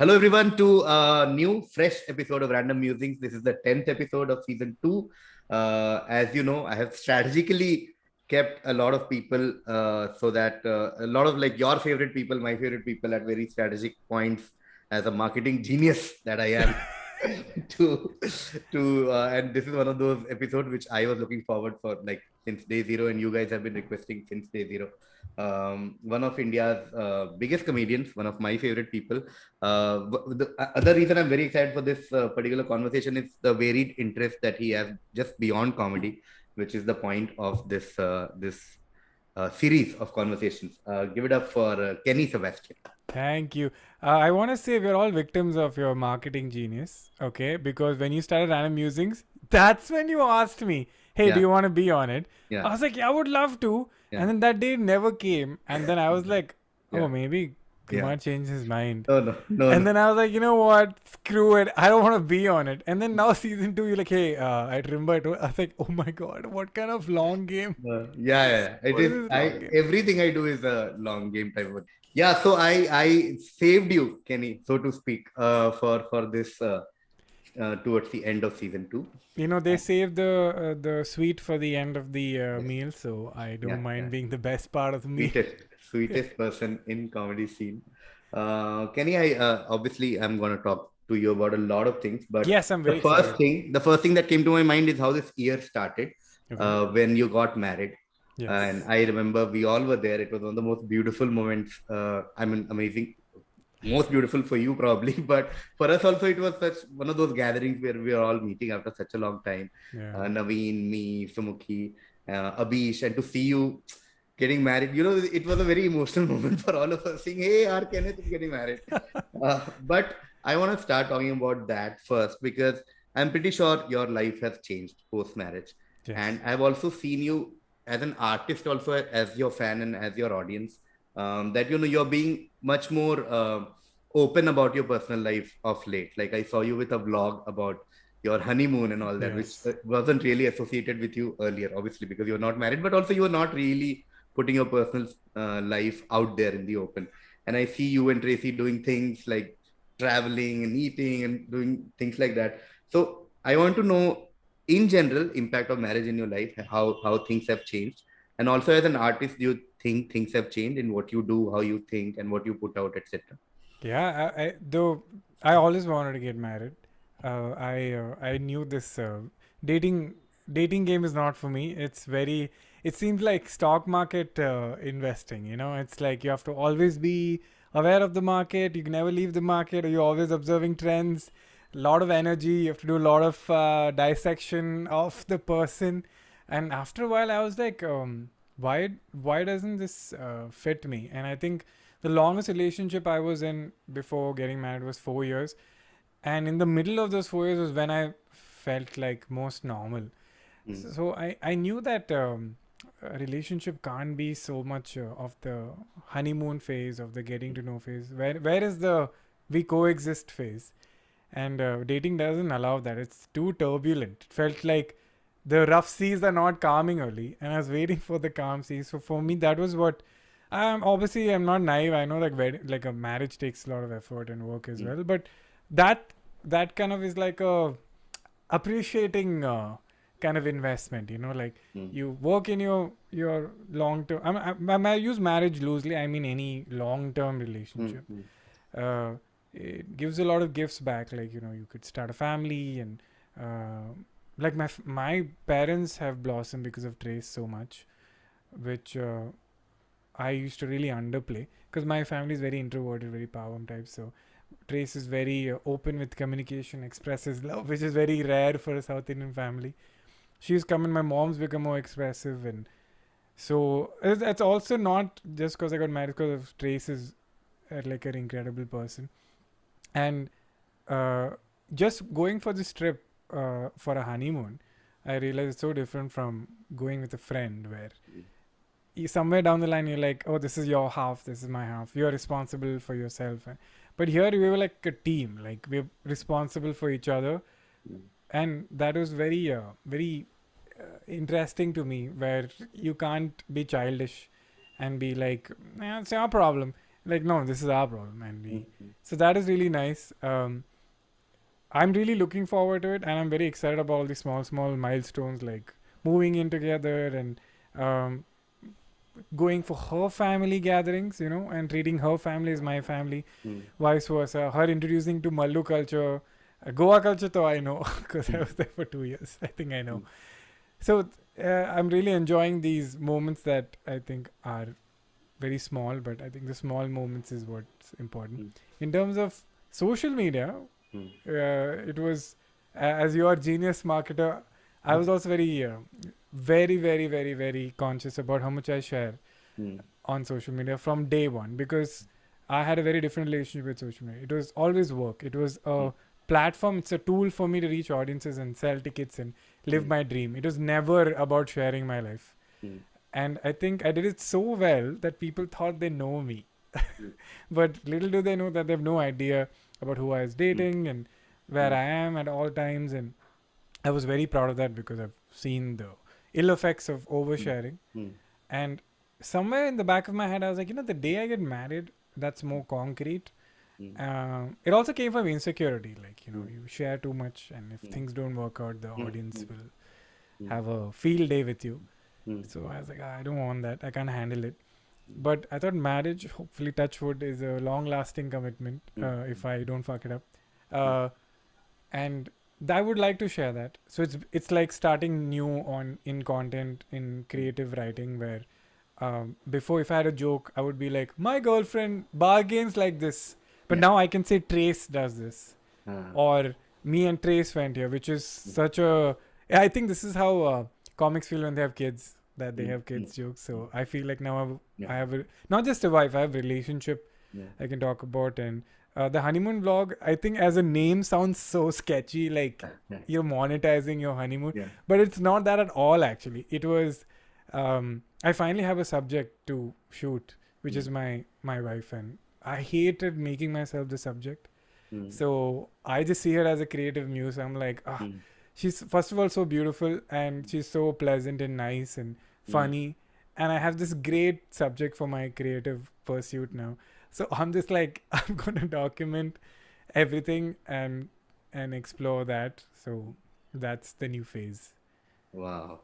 Hello, everyone, to a new, fresh episode of Random Musings. This is the 10th episode of season two. As you know, I have strategically kept a lot of people so that a lot of like your favorite people, my favorite people at very strategic points as a marketing genius that I am. to and this is one of those episodes which I was looking forward for like since day zero, and you guys have been requesting since day zero. One of India's biggest comedians, one of my favorite people. The other reason I'm very excited for this particular conversation is the varied interest that he has just beyond comedy, which is the point of this series of conversations. Give it up for Kenny Sebastian. Thank you. I want to say we're all victims of your marketing genius, okay? Because when you started Random Musings, that's when you asked me, hey, do Yeah, you want to be on it? I yeah, was like, yeah, I would love to. yeah, And then that day never came. And then I was like, oh, yeah, maybe yeah. Kumar changed his mind. No, no, no, And no. then I was like, you know what? Screw it. I don't want to be on it. And then now season two, you're like, hey, I remember it. I was like, oh my God, what kind of long game? Yeah, yeah, yeah. It What is is. this long I game? everything I do is a long game type of. Yeah, so I saved you, Kenny, so to speak, for this towards the end of season two. They save the sweet for the end of the Yes, meal, so I don't yeah, mind yeah. being the best part of the meal. Sweetest person in comedy scene. Kenny, I obviously I'm gonna talk to you about a lot of things, but Yes, I'm very excited. the first thing that came to my mind is how this year started Okay. when you got married. And Yes. I remember we all were there. It was one of the most beautiful moments. I mean, amazing, most beautiful for you probably, but for us also it was such one of those gatherings where we are all meeting after such a long time. Yeah. Naveen, me, Sumukhi, Abish, and to see you getting married, it was a very emotional moment for all of us saying, hey, our Kenneth is getting married. But I want to start talking about that first because I'm pretty sure your life has changed post marriage. And Yes. I've also seen you as an artist, also as your fan and as your audience, that you're being much more open about your personal life of late. Like I saw you with a vlog about your honeymoon and all that, which Yes. wasn't really associated with you earlier, obviously, because you're not married, but also you're not really putting your personal life out there in the open. And I see you and Tracy doing things like traveling and eating and doing things like that. So I want to know, in general, impact of marriage in your life, how things have changed, and also as an artist, do you think things have changed in what you do, how you think, and what you put out, etc.? Yeah. Though I always wanted to get married. I knew this dating dating game is not for me. It's very. It seems like stock market investing. It's like you have to always be aware of the market. You can never leave the market, or you're always observing trends. A lot of energy. You have to do a lot of dissection of the person. And after a while, I was like, why doesn't this fit me? And I think the longest relationship I was in before getting married was 4 years, and in the middle of those 4 years was when I felt like most normal. Mm, So I knew that a relationship can't be so much of the honeymoon phase, of the getting to know phase. Where is the we coexist phase? And dating doesn't allow that. It's too turbulent. It felt like the rough seas are not calming early, and I was waiting for the calm seas. So for me, that was what. Obviously I'm not naive. I know like a marriage takes a lot of effort and work as mm, well, but that that kind of is like a appreciating kind of investment. Like mm, you work in your long term. I use marriage loosely. I mean any long term mm, relationship. mm, Uh, it gives a lot of gifts back. Like you could start a family, and uh, like my parents have blossomed because of Trace so much, which I used to really underplay because my family is very introverted, very power type. So Trace is very open with communication, expresses love, which is very rare for a South Indian family. She's come and my mom's become more expressive, and so it's also not just because I got married because of Trace is like an incredible person, and uh, just going for this trip for a honeymoon, I realized it's so different from going with a friend where somewhere down the line you're like, oh, this is your half, this is my half, you're responsible for yourself. But here we were like a team, like we're responsible for each other, mm, and that was very interesting to me, where you can't be childish and be like, it's your problem. like, no, this is our problem, and we. Mm-hmm. So that is really nice. I'm really looking forward to it, and I'm very excited about all the small milestones, like moving in together and um, going for her family gatherings, and treating her family as my family, vice versa. Her introducing to Mallu culture, Goa culture, though I know because I was there for 2 years. I think I know. So I'm really enjoying these moments that I think are very small, but I think the small moments is what's important. In terms of social media, it was as your genius marketer, I was also very, very, very, very conscious about how much I share on social media from day one, because I had a very different relationship with social media. It was always work. It was a platform. It's a tool for me to reach audiences and sell tickets and live my dream. It was never about sharing my life. And I think I did it so well that people thought they know me. But little do they know that they have no idea about who I was dating and where I am at all times. And I was very proud of that because I've seen the ill effects of oversharing. And somewhere in the back of my head, I was like, the day I get married, that's more concrete. It also came from insecurity. Like, you share too much, and if things don't work out, the audience will have a field day with you. So I was like, I don't want that. I can't handle it. But I thought marriage, hopefully, touch wood, is a long-lasting commitment if I don't fuck it up. And I would like to share that. So it's like starting new in content, in creative writing, where before, if I had a joke, I would be like, my girlfriend bargains like this. But now I can say Trace does this. Or me and Trace went here, which is such a... I think this is how comics feel when they have kids, that they have kids jokes. So I feel like now I have not just a wife, I have a relationship I can talk about. And the honeymoon vlog, I think as a name sounds so sketchy, like you're monetizing your honeymoon. But it's not that at all, actually. It was... I finally have a subject to shoot, which is my wife, and I hated making myself the subject. So I just see her as a creative muse. I'm like, she's first of all so beautiful, and she's so pleasant and nice and funny, and I have this great subject for my creative pursuit now. So I'm just like, I'm gonna document everything and explore that. So that's the new phase. Wow.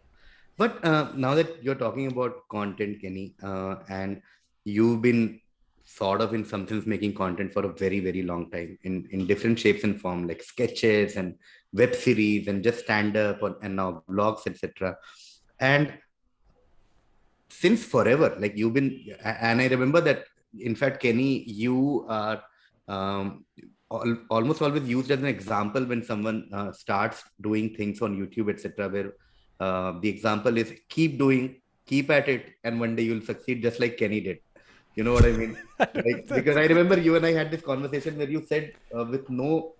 But now that you're talking about content, Kenny, and you've been sort of in some sense making content for a very, very long time in different shapes and form, like sketches and web series and just stand up and now blogs, etc. And since forever, like you've been, and I remember that, in fact, Kenny, you are almost always used as an example when someone starts doing things on YouTube, etc., where the example is keep doing, keep at it, and one day you'll succeed, just like Kenny did. You know what I mean? Like, because I remember you and I had this conversation where you said, with no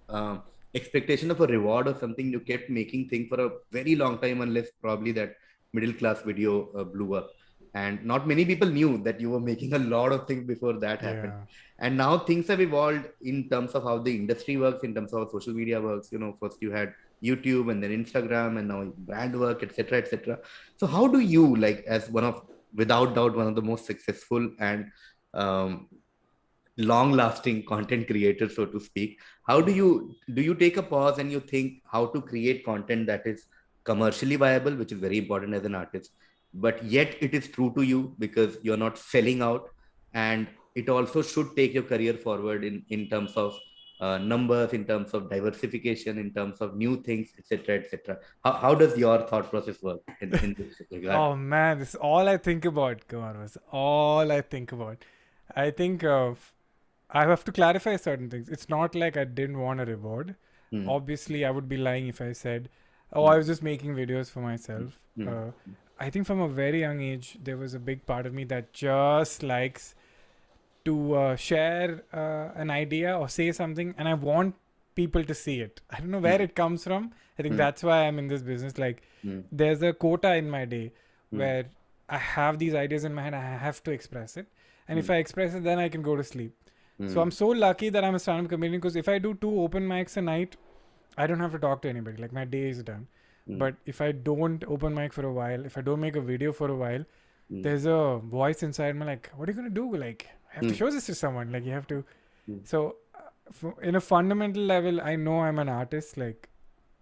expectation of a reward or something, you kept making things for a very long time, unless probably that middle class video blew up. And not many people knew that you were making a lot of things before that happened. And now things have evolved in terms of how the industry works, in terms of how social media works. First you had YouTube, and then Instagram, and now brand work, etc., etc. So how do you, like, as without doubt, one of the most successful and um, long lasting content creators, so to speak, how do you take a pause and you think how to create content that is commercially viable, which is very important as an artist, but yet it is true to you because you're not selling out, and it also should take your career forward in terms of numbers, in terms of diversification, in terms of new things, etc., etc. How does your thought process work in this regard? Oh man, this is all I think about, Kumar. Was all I think about. I think I have to clarify certain things. It's not like I didn't want a reward. Obviously, I would be lying if I said, "Oh, I was just making videos for myself." I think from a very young age, there was a big part of me that just likes to share an idea or say something, and I want people to see it. I don't know where it comes from. I think that's why I'm in this business. Like, there's a quota in my day where I have these ideas in my head. I have to express it, and if I express it, then I can go to sleep. So I'm so lucky that I'm a stand-up comedian, because if I do 2 open mics a night, I don't have to talk to anybody. Like, my day is done. But if I don't open mic for a while, if I don't make a video for a while, there's a voice inside me like, what are you going to do? Like, I have to show this to someone. Like you have to. Mm. So, in a fundamental level, I know I'm an artist. Like,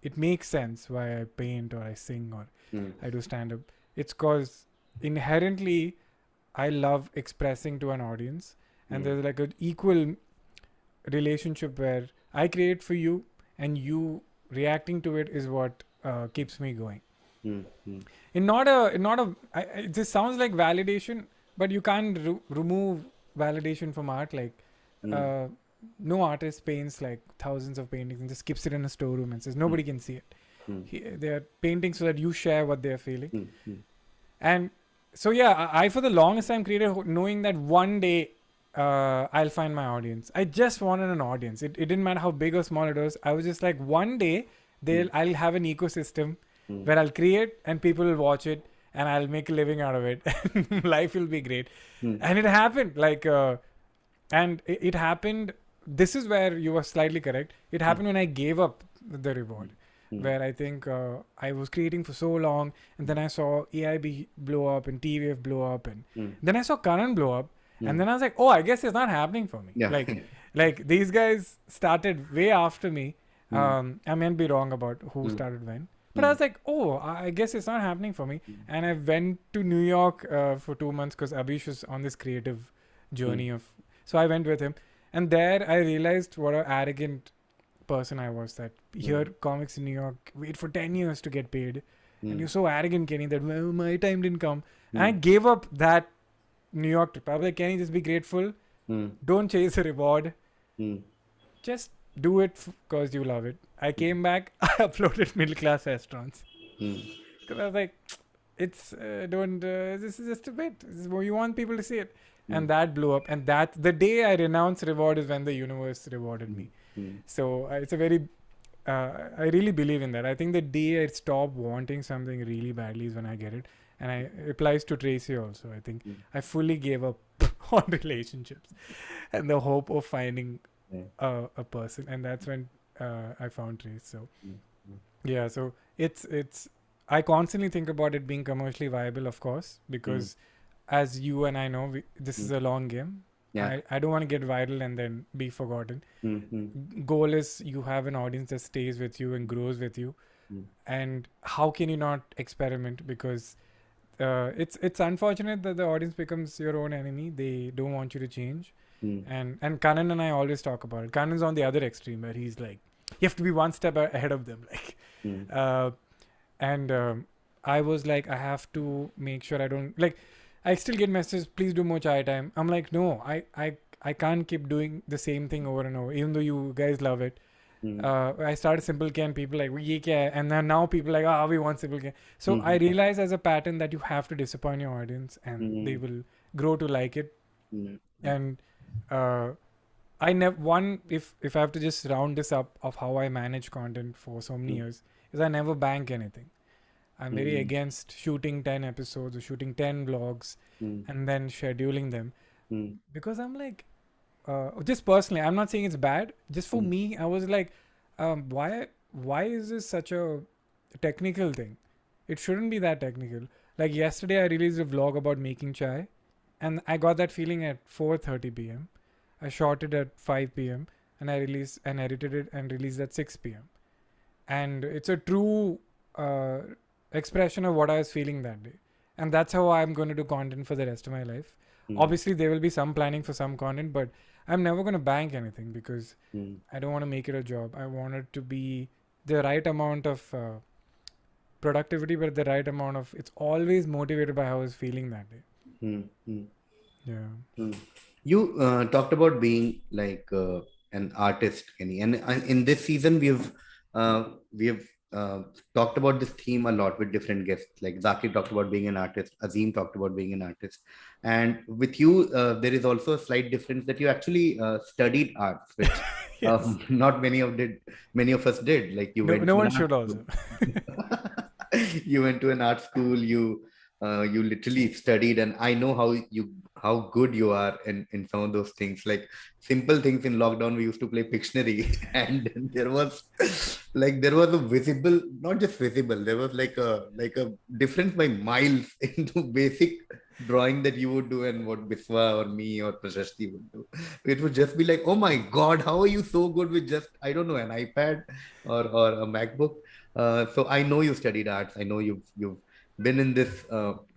it makes sense why I paint or I sing or Mm. I do stand up. It's cause inherently I love expressing to an audience, and there's like an equal relationship where I create for you, and you reacting to it is what keeps me going. Mm. Mm. This sounds like validation, but you can't remove validation from art. Like, Mm. uh, no artist paints like thousands of paintings and just keeps it in a storeroom and says nobody can see it. Mm. They are painting so that you share what they are feeling. Mm. Mm. And so yeah, I for the longest time created knowing that one day I'll find my audience. I just wanted an audience. It didn't matter how big or small it was. I was just like, one day I'll have an ecosystem where I'll create and people will watch it and I'll make a living out of it. Life will be great. And it happened. Like and it happened. This is where you were slightly correct. It happened when I gave up the reward, where I think I was creating for so long, and then I saw AIB blow up and TVF blow up, and then I saw Karan blow up, and then I was like, oh, I guess it's not happening for me. Yeah. Like these guys started way after me. I may be wrong about who started when, but I was like, oh, I guess it's not happening for me. And I went to New York for 2 months because Abhish was on this creative journey of. So I went with him, and there I realized what an arrogant person I was. That here comics in New York wait for 10 years to get paid, and you're so arrogant, Kenny, that well, my time didn't come. And I gave up that New York trip. I was like, Kenny, just be grateful. Don't chase a reward. Just do it because you love it. I came back. I uploaded middle class restaurants because I was like, it's this is just a bit. This is what you want people to see it. And that blew up. And that the day I renounced reward is when the universe rewarded me. So it's a very, I really believe in that. I think the day I stop wanting something really badly is when I get it. And it applies to Tracy also. I think I fully gave up on relationships and the hope of finding a person. And that's when I found Trace. So yeah, so it's I constantly think about it being commercially viable, of course, because as you and I know, this is a long game. Yeah. I don't want to get viral and then be forgotten. Goal is you have an audience that stays with you and grows with you. And how can you not experiment? Because it's unfortunate that the audience becomes your own enemy. They don't want you to change. And Kanan and I always talk about it. Kanan's on the other extreme where he's like, you have to be one step ahead of them. Like, I was like, I have to make sure I don't like. I still get messages, please do more chai time. I'm like, no, I can't keep doing the same thing over and over, even though you guys love it. I started Simple Can, people like, ye kya hai? And then now people like, we want Simple Can. So I realize as a pattern that you have to disappoint your audience and they will grow to like it. And I never, if I have to just round this up of how I manage content for so many years, is I never bank anything. I'm very against shooting 10 episodes or shooting 10 vlogs and then scheduling them. Because I'm like, just personally, I'm not saying it's bad. Just for me, I was like, why is this such a technical thing? It shouldn't be that technical. Like yesterday, I released a vlog about making chai. And I got that feeling at 4:30 p.m. I shot it at 5 p.m. and I released and edited it and released at 6 p.m. And it's a true expression of what I was feeling that day. And that's how I'm going to do content for the rest of my life. Obviously, there will be some planning for some content, but I'm never going to bank anything because I don't want to make it a job. I want it to be the right amount of productivity, but the right amount of, it's always motivated by how I was feeling that day. Yeah. You talked about being like an artist, Kenny, and in this season we have talked about this theme a lot with different guests. Like Zakir talked about being an artist, Azim talked about being an artist, and with you there is also a slight difference that you actually studied arts, which not many of us did. Like you went. No one should also. You went to an art school. You literally studied, and I know how good you are in some of those things. Like simple things in lockdown, we used to play Pictionary, and there was a not just visible, there was like a difference by miles into basic drawing that you would do and what Biswa or me or Prashasti would do. It would just be like, oh my God, how are you so good with just, I don't know, an iPad or a MacBook? So I know you studied arts. I know you've been in this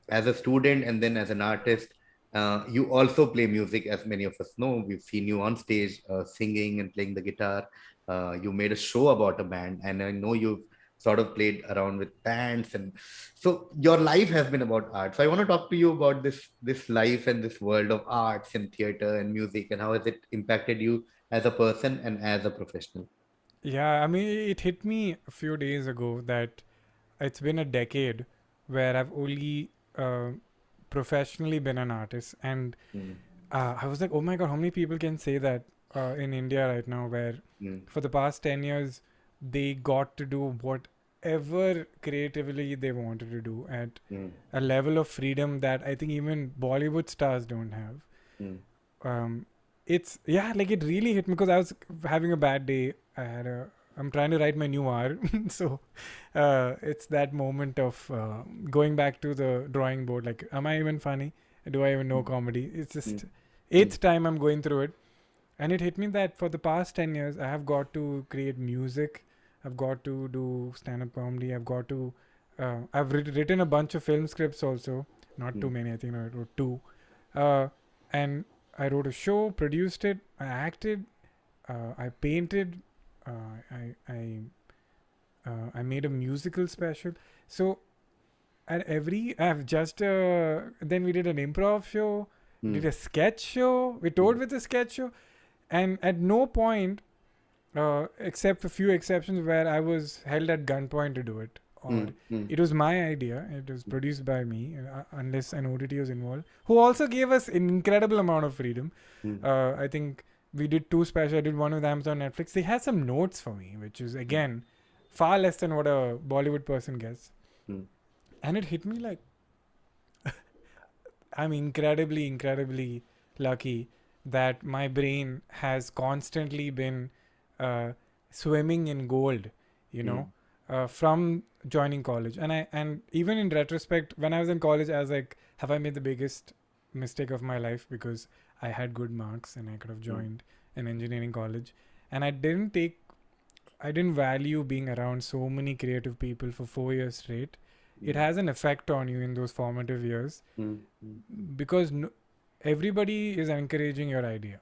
as a student and then as an artist. You also play music, as many of us know. We've seen you on stage singing and playing the guitar. You made a show about a band, and I know you've sort of played around with bands, and so your life has been about art. So I want to talk to you about this life and this world of arts and theater and music, and how has it impacted you as a person and as a professional. Yeah, I mean, it hit me a few days ago that it's been a decade where I've only professionally been an artist, and Mm, I was like, oh my god, how many people can say that in India right now, where mm, for the past 10 years they got to do whatever creatively they wanted to do at mm, a level of freedom that I think even Bollywood stars don't have. mm, um it's, yeah, like it really hit me because I was having a bad day. I'm trying to write my new R. So it's that moment of going back to the drawing board, like, am I even funny? Do I even know mm, comedy? It's mm, just mm, eighth time I'm going through it. And it hit me that for the past 10 years I have got to create music, I've got to do stand-up comedy, I've got to I've written a bunch of film scripts also. Not too mm, many, I think I wrote two. And I wrote a show, produced it, I acted, I painted, I made a musical special. So at every I've just then we did an improv show, we did mm, a sketch show, we toured with a sketch show, and at no point, except a few exceptions where I was held at gunpoint to do it, or mm, mm, it was my idea, it was produced by me, unless an OTT was involved, who also gave us an incredible amount of freedom. mm, I think we did two special. I did one with Amazon Netflix. They had some notes for me, which is mm, again far less than what a Bollywood person gets. mm, And it hit me like I'm incredibly lucky that my brain has constantly been uh, swimming in gold, you mm, know, from joining college. And even in retrospect, when I was in college, I was like, have I made the biggest mistake of my life because I had good marks and I could have mm, joined an engineering college, and I didn't value being around so many creative people for 4 years straight. It mm, has an effect on you in those formative years mm, mm, because everybody is encouraging your idea,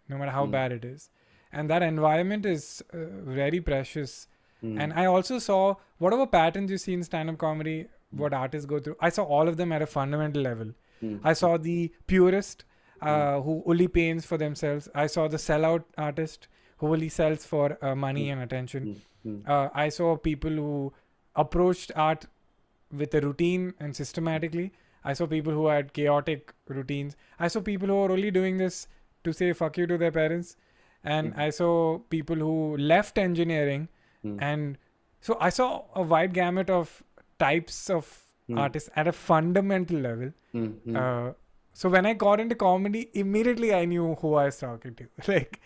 no matter how mm, bad it is. And that environment is very precious. And mm, I also saw whatever patterns you see in stand up comedy, mm, what artists go through, I saw all of them at a fundamental level. mm, I saw the purist mm, who only paints for themselves. I saw the sellout artist who only sells for money mm, and attention. mm, mm, I saw people who approached art with a routine and systematically. I saw people who had chaotic routines. I saw people who were only doing this to say fuck you to their parents. And mm, I saw people who left engineering. mm, And so I saw a wide gamut of types of mm, artists at a fundamental level. mm, mm, Uh, so when I got into comedy, immediately I knew who I was talking to. Like,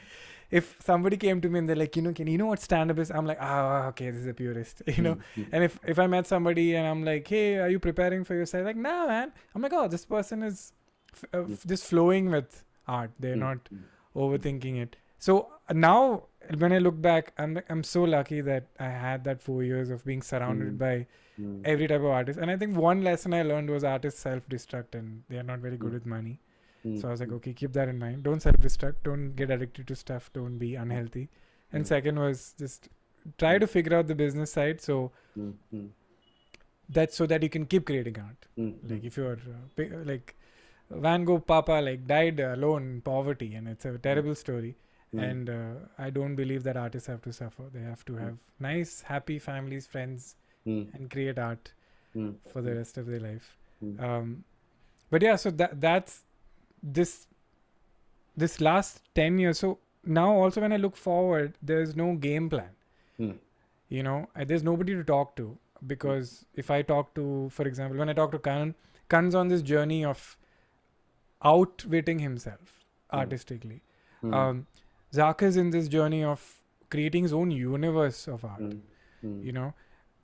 if somebody came to me and they're like, can you know what stand-up is? I'm like, okay, this is a purist, mm, mm, And if I met somebody and I'm like, hey, are you preparing for your side? Like, nah, man. I'm like, oh, this person is just flowing with art. They're mm, not mm, overthinking it. So now when I look back, I'm so lucky that I had that 4 years of being surrounded mm, by mm, every type of artist. And I think one lesson I learned was artists self-destruct and they are not very good mm, with money. mm, So I was like, mm, okay, keep that in mind. Don't self-destruct. Don't get addicted to stuff. Don't be unhealthy. And mm, second was just try to figure out the business side so mm, mm, that you can keep creating art. mm, Like mm, if you're like Van Gogh Papa like died alone in poverty and it's a terrible story. mm, And I don't believe that artists have to suffer. They have to have nice, happy families, friends, mm, and create art mm, for the rest of their life. mm, But yeah, so that's this this last 10 years. So now also when I look forward, there's no game plan. mm, There's nobody to talk to, because if I talk to, for example, when I talk to Kan's on this journey of outwitting himself artistically. mm, um, Zach is in this journey of creating his own universe of art. mm, mm,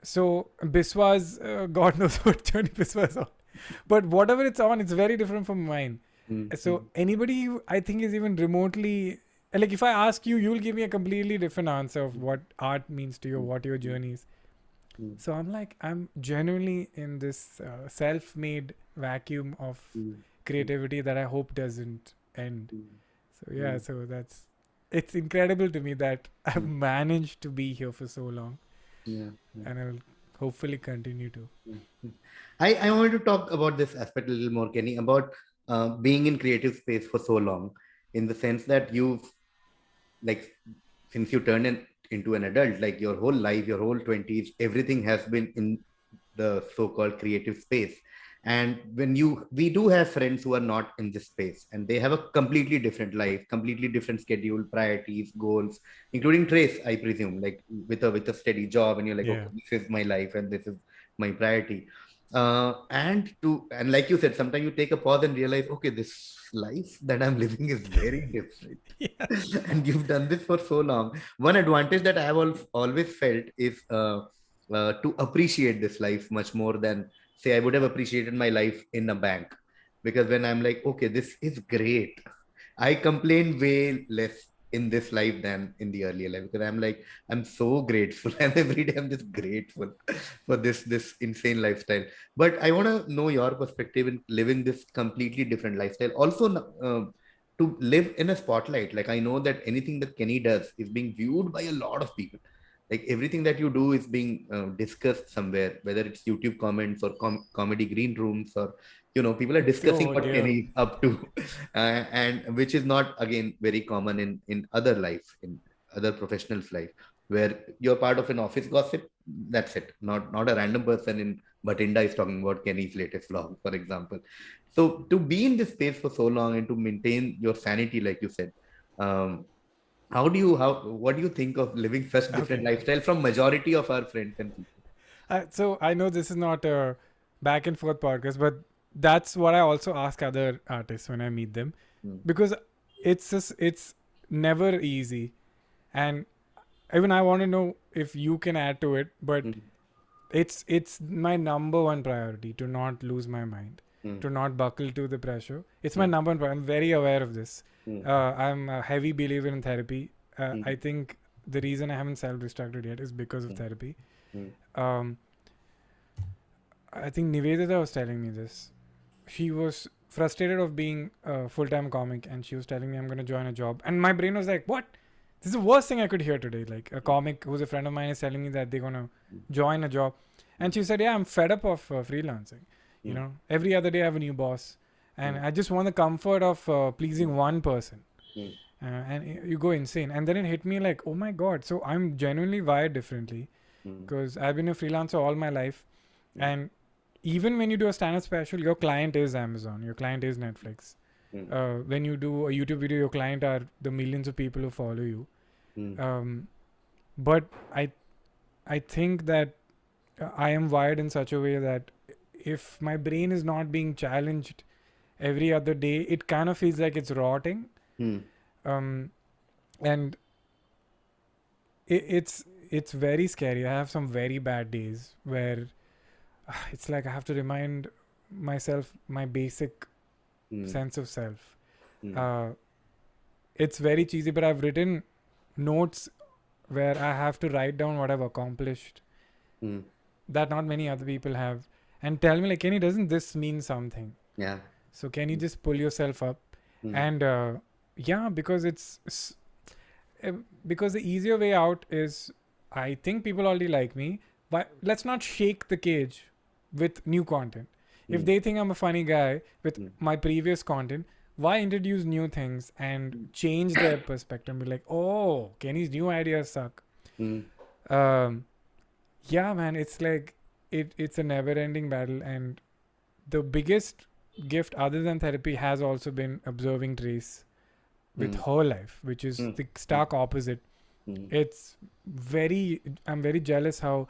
So Biswa's God knows what journey Biswa's on. But whatever it's on, it's very different from mine. Mm, So anybody who I think is even remotely, like if I ask you, you'll give me a completely different answer of what art means to you, mm, what your journey is. mm, So I'm like, I'm genuinely in this self-made vacuum of mm, mm, creativity that I hope doesn't end. mm, So yeah, mm, so it's incredible to me that I've mm. managed to be here for so long, Yeah. Yeah. and I'll hopefully continue to. Mm, mm. I wanted to talk about this aspect a little more, Kenny, about being in creative space for so long, in the sense that you've, like, since you turned into an adult, like your whole life, your whole 20s, everything has been in the so-called creative space. And we do have friends who are not in this space, and they have a completely different life, completely different schedule, priorities, goals, including Trace, I presume, like with a steady job, and you're like, Yeah, okay, this is my life and this is my priority. And like you said, sometimes you take a pause and realize, okay, this life that I'm living is very different. yeah, And you've done this for so long. One advantage that I have always felt is to appreciate this life much more than, say, I would have appreciated my life in a bank. Because when I'm like, okay, this is great, I complain way less in this life than in the earlier life, because I'm like, I'm so grateful, and every day I'm just grateful for this insane lifestyle. But I want to know your perspective in living this completely different lifestyle. Also, to live in a spotlight. Like, I know that anything that Kenny does is being viewed by a lot of people. Like, everything that you do is being discussed somewhere, whether it's YouTube comments or comedy green rooms, or people are discussing oh what dear. Kenny is up to, and which is not, again, very common in other life, in other professionals' life, where you're part of an office gossip. That's it. Not a random person in Batinda is talking about Kenny's latest vlog, for example. So to be in this space for so long and to maintain your sanity, like you said, um, how what do you think of living such different Okay. lifestyle from majority of our friends and people? So I know this is not a back and forth podcast, but that's what I also ask other artists when I meet them, Mm, because it's never easy, and even I want to know if you can add to it. But mm, it's my number one priority to not lose my mind, mm, to not buckle to the pressure. It's my mm, number one priority. I'm very aware of this. mm, I'm a heavy believer in therapy. mm, I think the reason I haven't self-destructed yet is because of mm, therapy. mm, um, I think Nivedita was telling me this. She was frustrated of being a full-time comic, and she was telling me I'm going to join a job, and my brain was like, what? This is the worst thing I could hear today. Like a comic who's a friend of mine is telling me that they're going to join a job. And she said, yeah, I'm fed up of freelancing. mm, Every other day I have a new boss, and mm, I just want the comfort of pleasing one person. mm, And you go insane. And then it hit me like, oh my God. So I'm genuinely wired differently, mm, because I've been a freelancer all my life. mm, And even when you do a stand-up special, your client is Amazon, your client is Netflix. mm, When you do a YouTube video, your client are the millions of people who follow you. mm, But I think that I am wired in such a way that if my brain is not being challenged every other day, it kind of feels like it's rotting. mm, Um, and it's very scary. I have some very bad days where it's like I have to remind myself my basic mm, sense of self. mm, Uh, it's very cheesy, but I've written notes where I have to write down what I've accomplished mm. that not many other people have, and tell me like, Kenny, doesn't this mean something? Yeah. So can you Mm, just pull yourself up? mm, And yeah, because because the easier way out is, I think people already like me, but let's not shake the cage with new content. If mm, they think I'm a funny guy with mm, my previous content, why introduce new things and mm, change their perspective and be like, oh, Kenny's new ideas suck? mm, Um, yeah, man, it's like it's a never-ending battle, and the biggest gift other than therapy has also been observing Trace with mm, her life, which is mm, the mm, stark opposite. mm, It's I'm very jealous how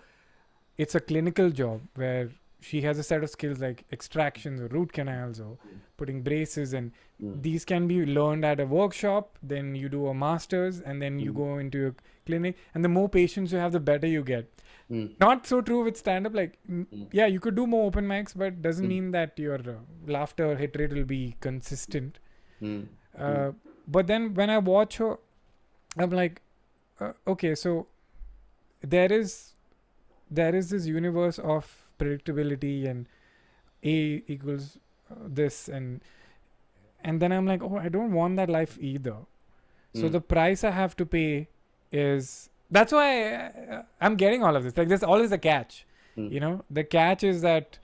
it's a clinical job where she has a set of skills like extractions or root canals or putting braces, and mm, these can be learned at a workshop. Then you do a master's, and then you mm, go into a clinic, and the more patients you have, the better you get. Not so true with stand-up. Like, Mm. yeah, you could do more open mics, but doesn't mean that your laughter hit rate will be consistent. Mm. Mm. Uh, but then when I watch her, I'm like, okay, so there is this universe of predictability and A equals this, and then I'm like, oh, I don't want that life either. So Mm. the price I have to pay is, that's why I'm getting all of this. Like, there's always a catch. Mm. You know, the catch is that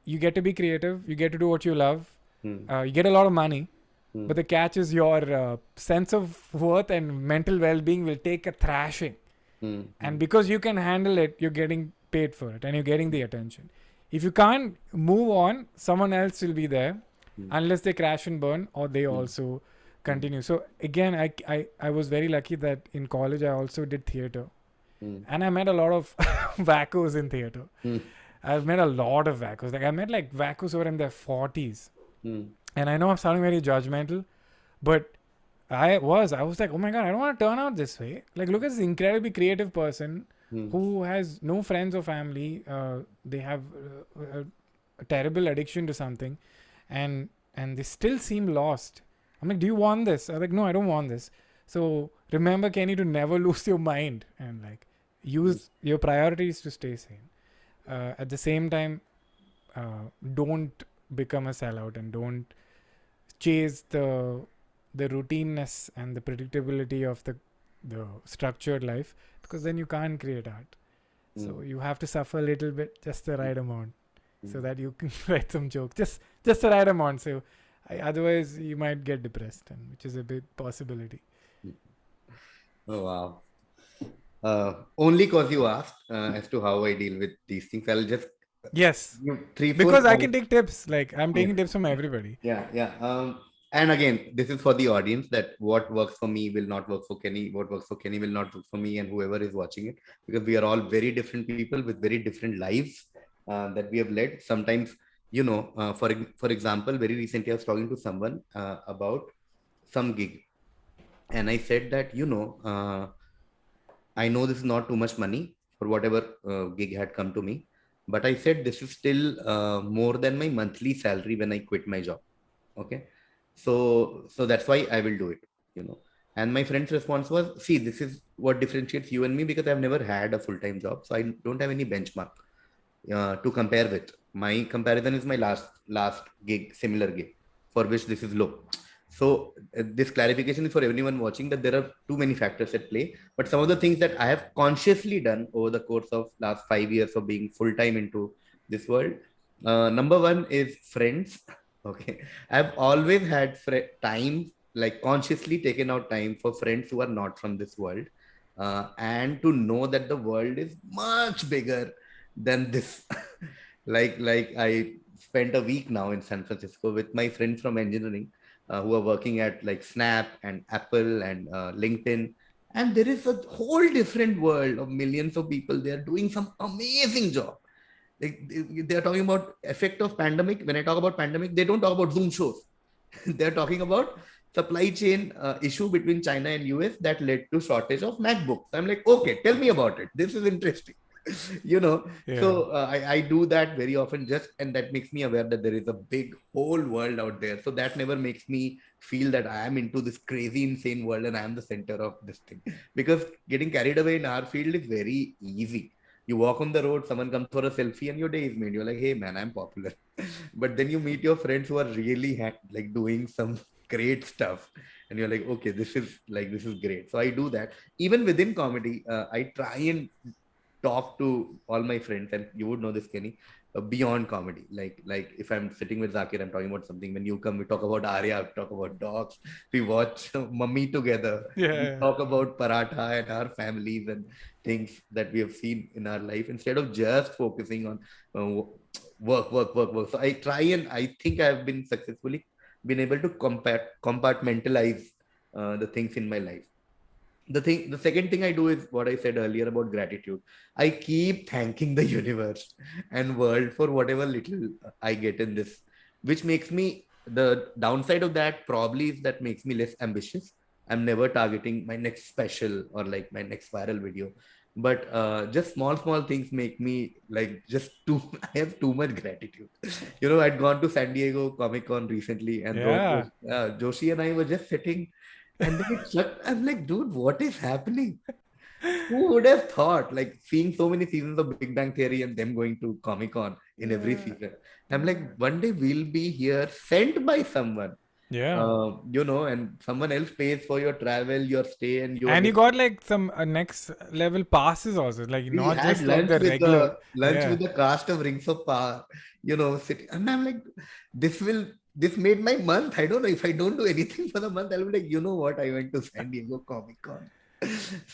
you get to be creative, you get to do what you love, Mm. you get a lot of money, Mm. but the catch is your sense of worth and mental well-being will take a thrashing. Mm. And Mm. because you can handle it, you're getting paid for it and you're getting the attention. If you can't move on, someone else will be there, Mm. unless they crash and burn or they Mm. also continue. So again, I was very lucky that in college I also did theater, Mm. and I met a lot of wackos in theater. Mm. I've met a lot of wackos. Like, I met like wackos who are in their 40s. Mm. And I know I'm sounding very judgmental, but I was like, oh my god, I don't want to turn out this way. Like, look at this incredibly creative person Mm. who has no friends or family. They have a terrible addiction to something, and they still seem lost. I'm like, do you want this? I'm like, no, I don't want this. So remember, Kenny, to never lose your mind and like use your priorities to stay sane. At the same time, don't become a sellout and don't chase the routineness and the predictability of the structured life, because then you can't create art. So you have to suffer a little bit, just the right amount, so that you can write some jokes, just the right amount. So otherwise you might get depressed, and which is a big possibility. Oh, wow. Only because you asked as to how I deal with these things, I'll just Yes, give three, four because I points. can take tips. Like, I'm Yeah, taking tips from everybody. yeah. And again, this is for the audience, that what works for me will not work for Kenny. What works for Kenny will not work for me, and whoever is watching it, because we are all very different people with very different lives that we have led. Sometimes, for example, very recently I was talking to someone about some gig, and I said that I know this is not too much money for whatever gig had come to me, but I said this is still more than my monthly salary when I quit my job. Okay, so that's why I will do it. And my friend's response was, see, this is what differentiates you and me, because I've never had a full-time job, so I don't have any benchmark to compare with. My comparison is my last gig, similar gig, for which this is low. So this clarification is for everyone watching, that there are too many factors at play. But some of the things that I have consciously done over the course of last 5 years of being full time into this world. Number one is friends. Okay, I've always had time, like consciously taken out time for friends who are not from this world, and to know that the world is much bigger than this. like I spent a week now in San Francisco with my friends from engineering, who are working at like Snap and Apple and LinkedIn. And there is a whole different world of millions of people. They are doing some amazing job. Like they are talking about effect of pandemic. When I talk about pandemic, they don't talk about Zoom shows. They're talking about supply chain issue between China and US that led to shortage of MacBooks. I'm like, okay, tell me about it. This is interesting. you know Yeah. so I do that very often, just, and that makes me aware that there is a big whole world out there. So that never makes me feel that I am into this crazy insane world and I am the center of this thing, because getting carried away in our field is very easy. You walk on the road, someone comes for a selfie and your day is made. You're like, hey man, I'm popular. But then you meet your friends who are really like doing some great stuff, and you're like, okay, this is great. So I do that. Even within comedy, I try and talk to all my friends, and you would know this, Kenny, beyond comedy. Like if I'm sitting with Zakir, I'm talking about something. When you come, we talk about Arya, we talk about dogs, we watch Mummy together, we Yeah. talk about paratha and our families and things that we have seen in our life, instead of just focusing on work. So I try, and I think I've been successfully been able to compartmentalize the things in my life. The second thing I do is what I said earlier about gratitude. I keep thanking the universe and world for whatever little I get in this, which makes me, the downside of that probably is that makes me less ambitious. I'm never targeting my next special or like my next viral video, but just small things make me like just too. I have too much gratitude. I'd gone to San Diego Comic Con recently, and Yeah. Joshi and I were just sitting, and then it shut. I'm like, dude, what is happening? Who would have thought, like seeing so many seasons of Big Bang Theory and them going to Comic Con in every Yeah. season? I'm like, one day we'll be here sent by someone, Yeah. and someone else pays for your travel, your stay, and you're And you like, got like some next level passes also, like we not had just like the regular. lunch Yeah. with the cast of Rings of Power, sitting, and I'm like, this made my month. I don't know if I don't do anything for the month, I'll be like, you know what? I went to San Diego Comic Con.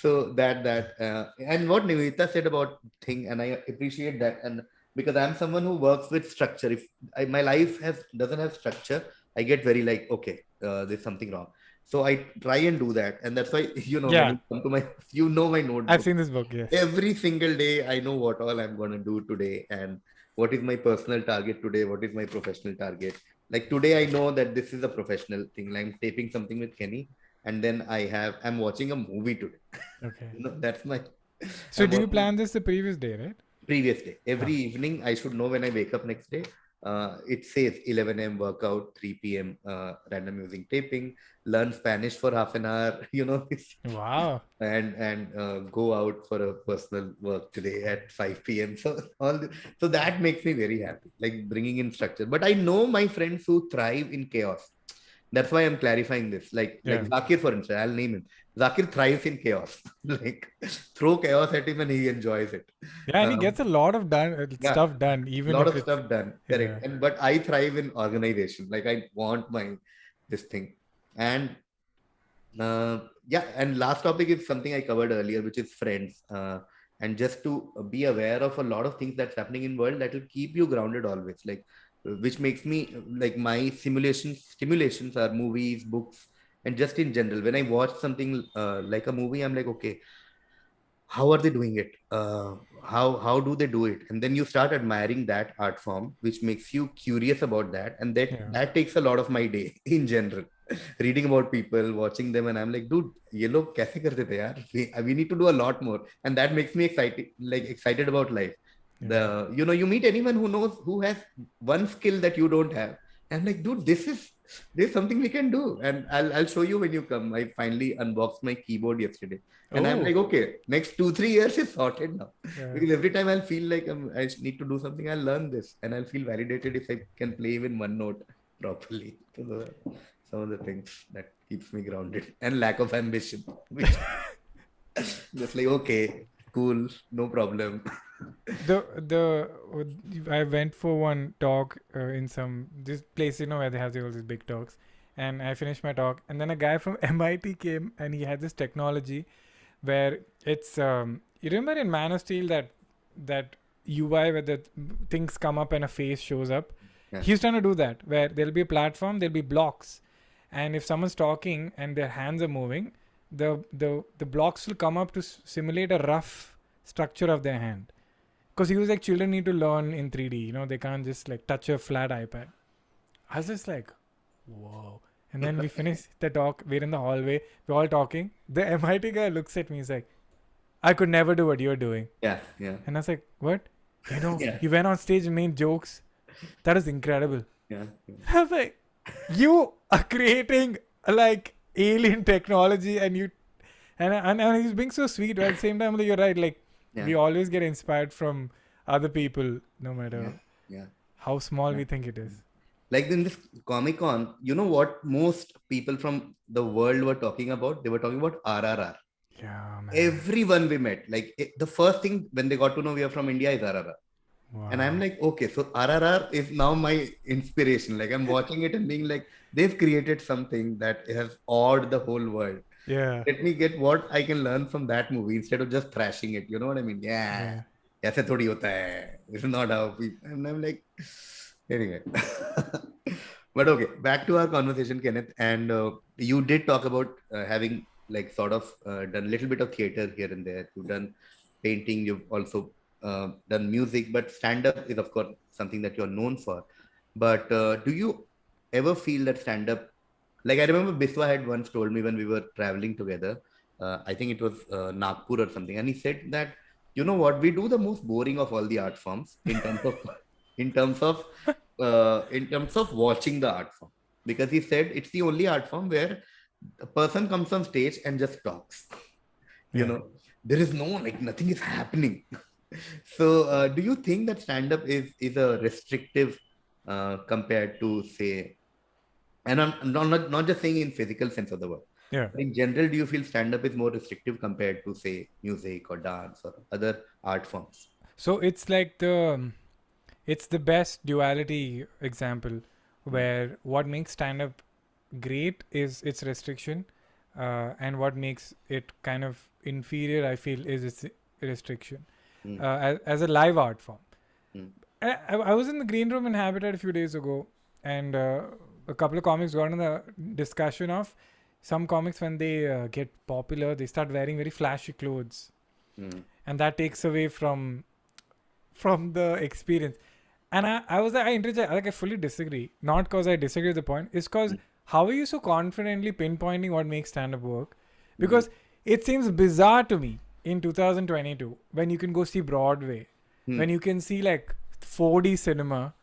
So and what Nivedita said about thing, and I appreciate that, and because I'm someone who works with structure. If my life doesn't have structure, I get very like, okay, there's something wrong. So I try and do that, and that's why when Yeah. you come to my, my I've notebook. seen this book. Yes. Every single day, I know what all I'm gonna do today, and what is my personal target today, what is my professional target. Like today, I know that this is a professional thing. Like I'm taping something with Kenny, and then I'm watching a movie today. Okay. That's my. So I'm do you watching plan this the previous day, right? previous day. Every Okay. evening, I should know when I wake up next day. It says 11 a.m. workout, 3 p.m. Random music taping, learn Spanish for half an hour, Wow. and go out for a personal work today at 5 p.m. So so that makes me very happy, like bringing in structure. But I know my friends who thrive in chaos. That's why I'm clarifying this. Like Yeah. Zakir, for instance, I'll name him. Zakir thrives in chaos. Like throw chaos at him and he enjoys it. Yeah, and he Um, gets a lot of yeah, stuff done, even lot if of it's stuff done. yeah. Correct. And but I thrive in organization. Like I want my this thing. And yeah, and last topic is something I covered earlier, which is friends. And just to be aware of a lot of things that's happening in world that will keep you grounded always. Like, which makes me like my stimulations are movies, books, and just in general. When I watch something like a movie, I'm like, okay, how are they doing it? How do they do it? And then you start admiring that art form, which makes you curious about that, and that Yeah. that takes a lot of my day in general. Reading about people, watching them, and I'm like, dude, ये लोग कैसे करते थे यार? We need to do a lot more, and that makes me excited about life. Yeah. You meet anyone who has one skill that you don't have. I'm like, dude, this is something we can do, and I'll show you when you come. I finally unboxed my keyboard yesterday, and I'm Oh. like, okay, next 2-3 years is sorted now. Yeah. Because every time I'll feel like I need to do something, I'll learn this and I'll feel validated if I can play even one note properly. So some of the things that keeps me grounded and lack of ambition, which just like, okay, cool, no problem. I went for one talk in some this place, where they have all these big talks, and I finished my talk, and then a guy from MIT came, and he had this technology where it's you remember in Man of Steel that UI where the things come up and a face shows up. Yeah. He's trying to do that where there'll be a platform, there'll be blocks, and if someone's talking and their hands are moving, the blocks will come up to simulate a rough structure of their hand. Because he was like, children need to learn in 3D. They can't just like touch a flat iPad. I was just like, whoa. And then we finished the talk. We're in the hallway. We're all talking. The MIT guy looks at me. He's like, I could never do what you're doing. Yeah, yeah, And I was like, what? yeah, You went on stage and made jokes. That is incredible. yeah, I was like, you are creating like alien technology and you and he's being so sweet, but at the same time, like, you're right, like yeah, we always get inspired from other people, no yeah, matter yeah. how small Yeah. we think it is. Like in this Comic Con, you know what most people from the world were talking about? They were talking about RRR. Yeah, man. Everyone we met, like the first thing when they got to know we are from India is RRR. And I'm Wow. like, okay, so RRR is now my inspiration. Like I'm watching it and being like, they've created something that has awed the whole world. Yeah. Let me get what I can learn from that movie instead of just thrashing it. You know what I mean? Yeah. Yeah. ऐसे थोड़ी होता है. This is not how people. And I'm like, anyway. But okay, back to our conversation, Kenneth. And you did talk about having like sort of done a little bit of theater here and there. You've done painting. You've also done music, but stand-up is of course something that you're known for. But do you ever feel that stand-up? Like I remember Biswa had once told me when we were traveling together I think it was Nagpur or something, and he said that, you know what, we do the most boring of all the art forms in terms of in terms of in terms of watching the art form, because he said it's the only art form where a person comes on stage and just talks. You Yeah. know, there is no, like, nothing is happening. So do you think that stand up is a restrictive compared to, say, and I'm not just saying in physical sense of the word, Yeah. but in general, do you feel stand up is more restrictive compared to, say, music or dance or other art forms? So it's like it's the best duality example Mm, where what makes stand up great is its restriction, and what makes it kind of inferior, I feel, is its restriction, mm, as a live art form. mm, I was in the green room in Habitat a few days ago, and a couple of comics got in the discussion of some comics when they get popular, they start wearing very flashy clothes, mm, and that takes away from the experience. And I was like, I interject, like I fully disagree. Not because I disagree with the point, it's because mm, how are you so confidently pinpointing what makes stand up work? mm, Because it seems bizarre to me in 2022 when you can go see Broadway, when mm, you can see like 4D cinema,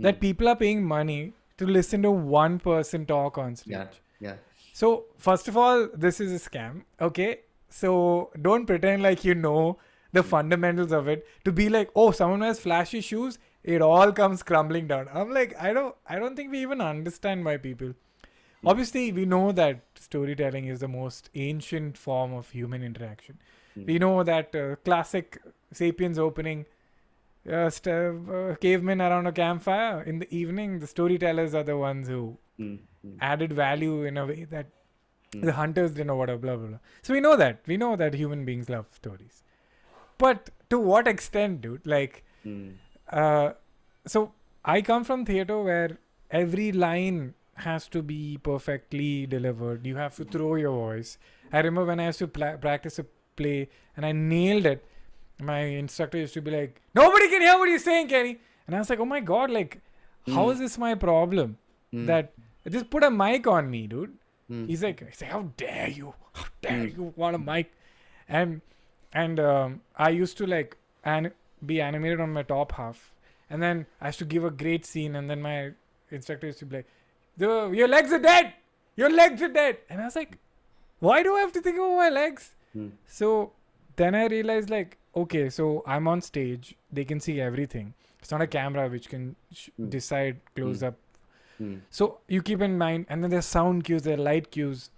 that mm. people are paying money to listen to one person talk on Yeah, stage. yeah. So, first of all, this is a scam, okay? So, don't pretend like you know the Mm, fundamentals of it to be like, oh, someone has flashy shoes, it all comes crumbling down. I'm like, I don't think we even understand why people. mm, Obviously, we know that storytelling is the most ancient form of human interaction. mm, We know that classic Sapiens opening, cavemen around a campfire in the evening, the storytellers are the ones who mm, mm, added value in a way that the mm, hunters didn't know, whatever, blah blah blah. So we know that. We know that human beings love stories. But to what extent, dude? Like, mm, uh, so I come from theater where every line has to be perfectly delivered. You have to throw your voice. I remember when I used to practice a play and I nailed it. My instructor used to be like, "Nobody can hear what you're saying, Kenny." And I was like, "Oh my god! Like, how mm, is this my problem? mm, That just put a mic on me, dude." mm, He's like, "How dare you? How dare mm, you want a mic?" And I used to like be animated on my top half, and then I used to give a great scene, and then my instructor used to be like, "Your legs are dead. Your legs are dead." And I was like, "Why do I have to think about my legs?" mm, So then I realized, like, okay, so I'm on stage. They can see everything. It's not a camera which can mm, decide close mm, up. mm, So you keep in mind, and then there's sound cues, there are light cues,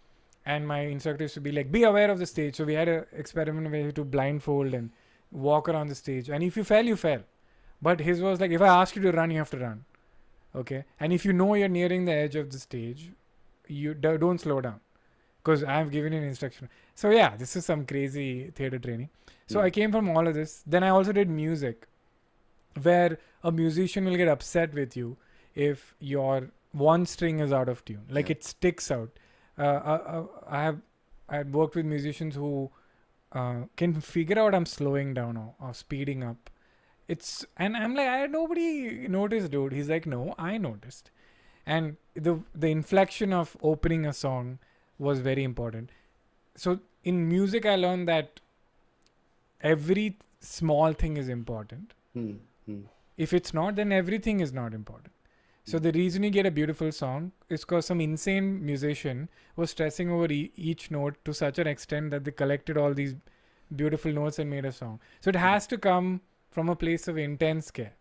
and my instructor used to be like, be aware of the stage. So we had an experiment where you had to blindfold and walk around the stage, and if you fell, you fell. But his was like, if I ask you to run, you have to run. Okay, and if you know you're nearing the edge of the stage, you don't slow down because I've given you an instruction. So yeah, this is some crazy theater training. So I mm, came from all of this. Then I also did music, where a musician will get upset with you if your one string is out of tune, like yeah. it sticks out. I have worked with musicians who can figure out I'm slowing down or speeding up. It's and I'm like, I nobody noticed, dude. He's like, no, I noticed. And the inflection of opening a song was very important. So in music, I learned that every small thing is important. Mm, mm, If it's not, then everything is not important. So mm, the reason you get a beautiful song is because some insane musician was stressing over each note to such an extent that they collected all these beautiful notes and made a song. So it has to come from a place of intense care.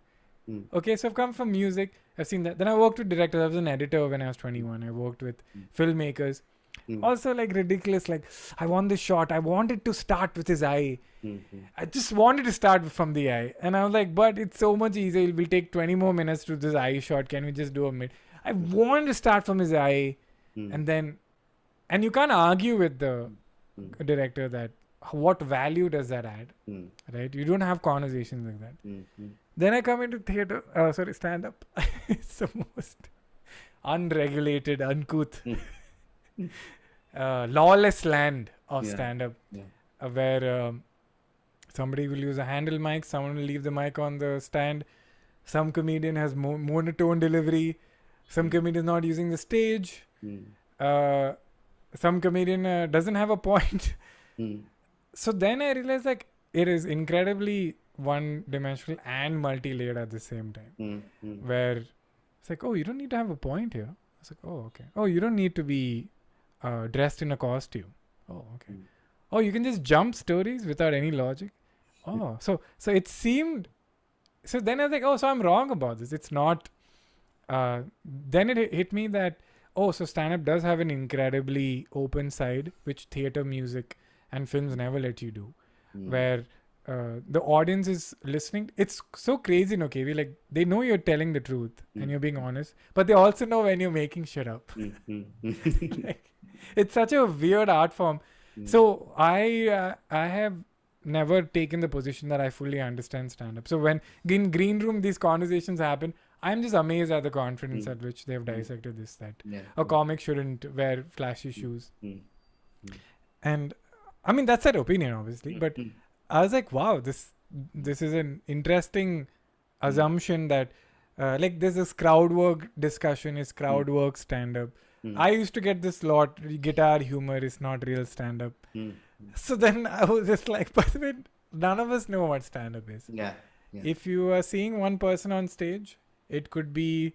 mm, Okay, so I've come from music. I've seen that. Then I worked with directors. I was an editor when I was 21. I worked with filmmakers. mm, Also, like ridiculous. Like, I want this shot. I wanted to start with his eye. mm, mm, I just wanted to start from the eye. And I was like, but it's so much easier. It will take 20 more minutes to this eye shot. Can we just do a mid? I wanted to start from his eye. mm, And then, and you can't argue with the mm, director that what value does that add, mm, right? You don't have conversations like that. mm, mm, Then I come into theater, stand up. It's the most unregulated, uncouth, mm, mm. lawless land of Yeah, stand up, yeah. where somebody will use a handle mic, someone will leave the mic on the stand, some comedian has monotone delivery, some Mm, comedian not using the stage, mm, uh, some comedian doesn't have a point. So then I realized like it is incredibly one-dimensional and multi-layered at the same time. Where it's like, oh, you don't need to have a point here. It's like, oh, okay. Oh, you don't need to be dressed in a costume. Oh, okay. Oh, you can just jump stories without any logic. Oh, so it seemed. So then I was like, oh, so I'm wrong about this. It's not. Then it hit me that, oh, so stand-up does have an incredibly open side, which theater, music, and films never let you do, where the audience is listening. It's so crazy, no, KV. Like they know you're telling the truth and you're being honest, but they also know when you're making shit up. Like, it's such a weird art form. So I have never taken the position that I fully understand stand-up. So when in green room these conversations happen, I'm just amazed at the confidence at which they've dissected this. That a comic shouldn't wear flashy shoes, and I mean that's their opinion, obviously. But I was like, wow, this is an interesting assumption that like there's this crowd work discussion. Is crowd work stand-up? I used to get this lot. Guitar humor is not real stand-up. So then I was just like, by the way, none of us know what stand-up is. Yeah. If you are seeing one person on stage, it could be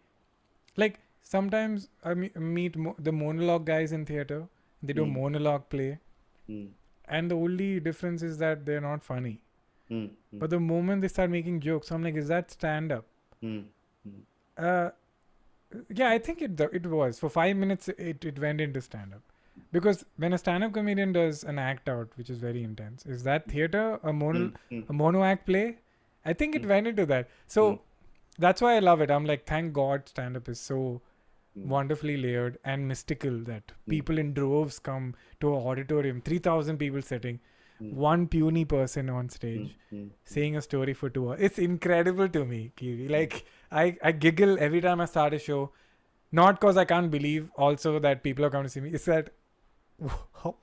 like sometimes I meet the monologue guys in theater. They do monologue play, and the only difference is that they're not funny. But the moment they start making jokes, I'm like, is that stand-up? Yeah, I think it was for 5 minutes. It went into stand-up. Because when a stand-up comedian does an act out, which is very intense, is that theater a mono act play? I think it went into that. So that's why I love it. I'm like, thank God stand-up is so wonderfully layered and mystical that people in droves come to an auditorium, 3,000 people sitting, one puny person on stage saying a story for 2 hours. It's incredible to me, Kiwi. Like I giggle every time I start a show. Not because I can't believe also that people are coming to see me. It's that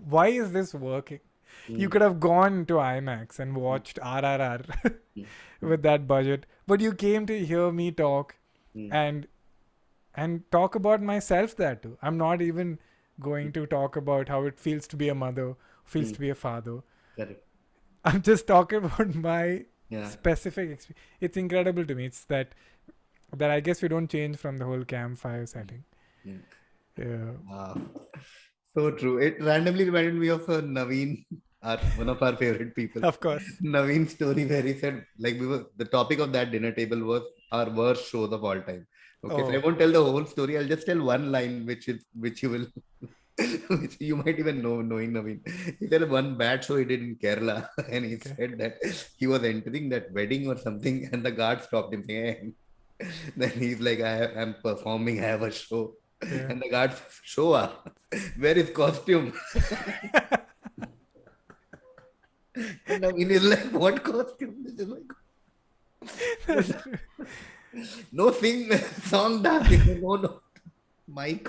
why is this working? You could have gone to IMAX and watched RRR with that budget, but you came to hear me talk and talk about myself there too. I'm not even going to talk about how it feels to be a mother, feels to be a father. Correct. I'm just talking about my specific experience. It's incredible to me. It's that I guess we don't change from the whole campfire setting. Yeah. Wow. So true. It randomly reminded me of Naveen, one of our favorite people. Of course. Naveen's story where he said, like, the topic of that dinner table was our worst shows of all time. Okay, so I won't tell the whole story. I'll just tell one line, which you will, which you might even know, knowing Naveen. He said one bad show he did in Kerala, and he said that he was entering that wedding or something, and the guard stopped him saying, then he's like, I'm performing, I have a show. Yeah. And the guard says, show up. Where is costume? And I mean, he's like, what costume? This is like, no song dance. No, mic.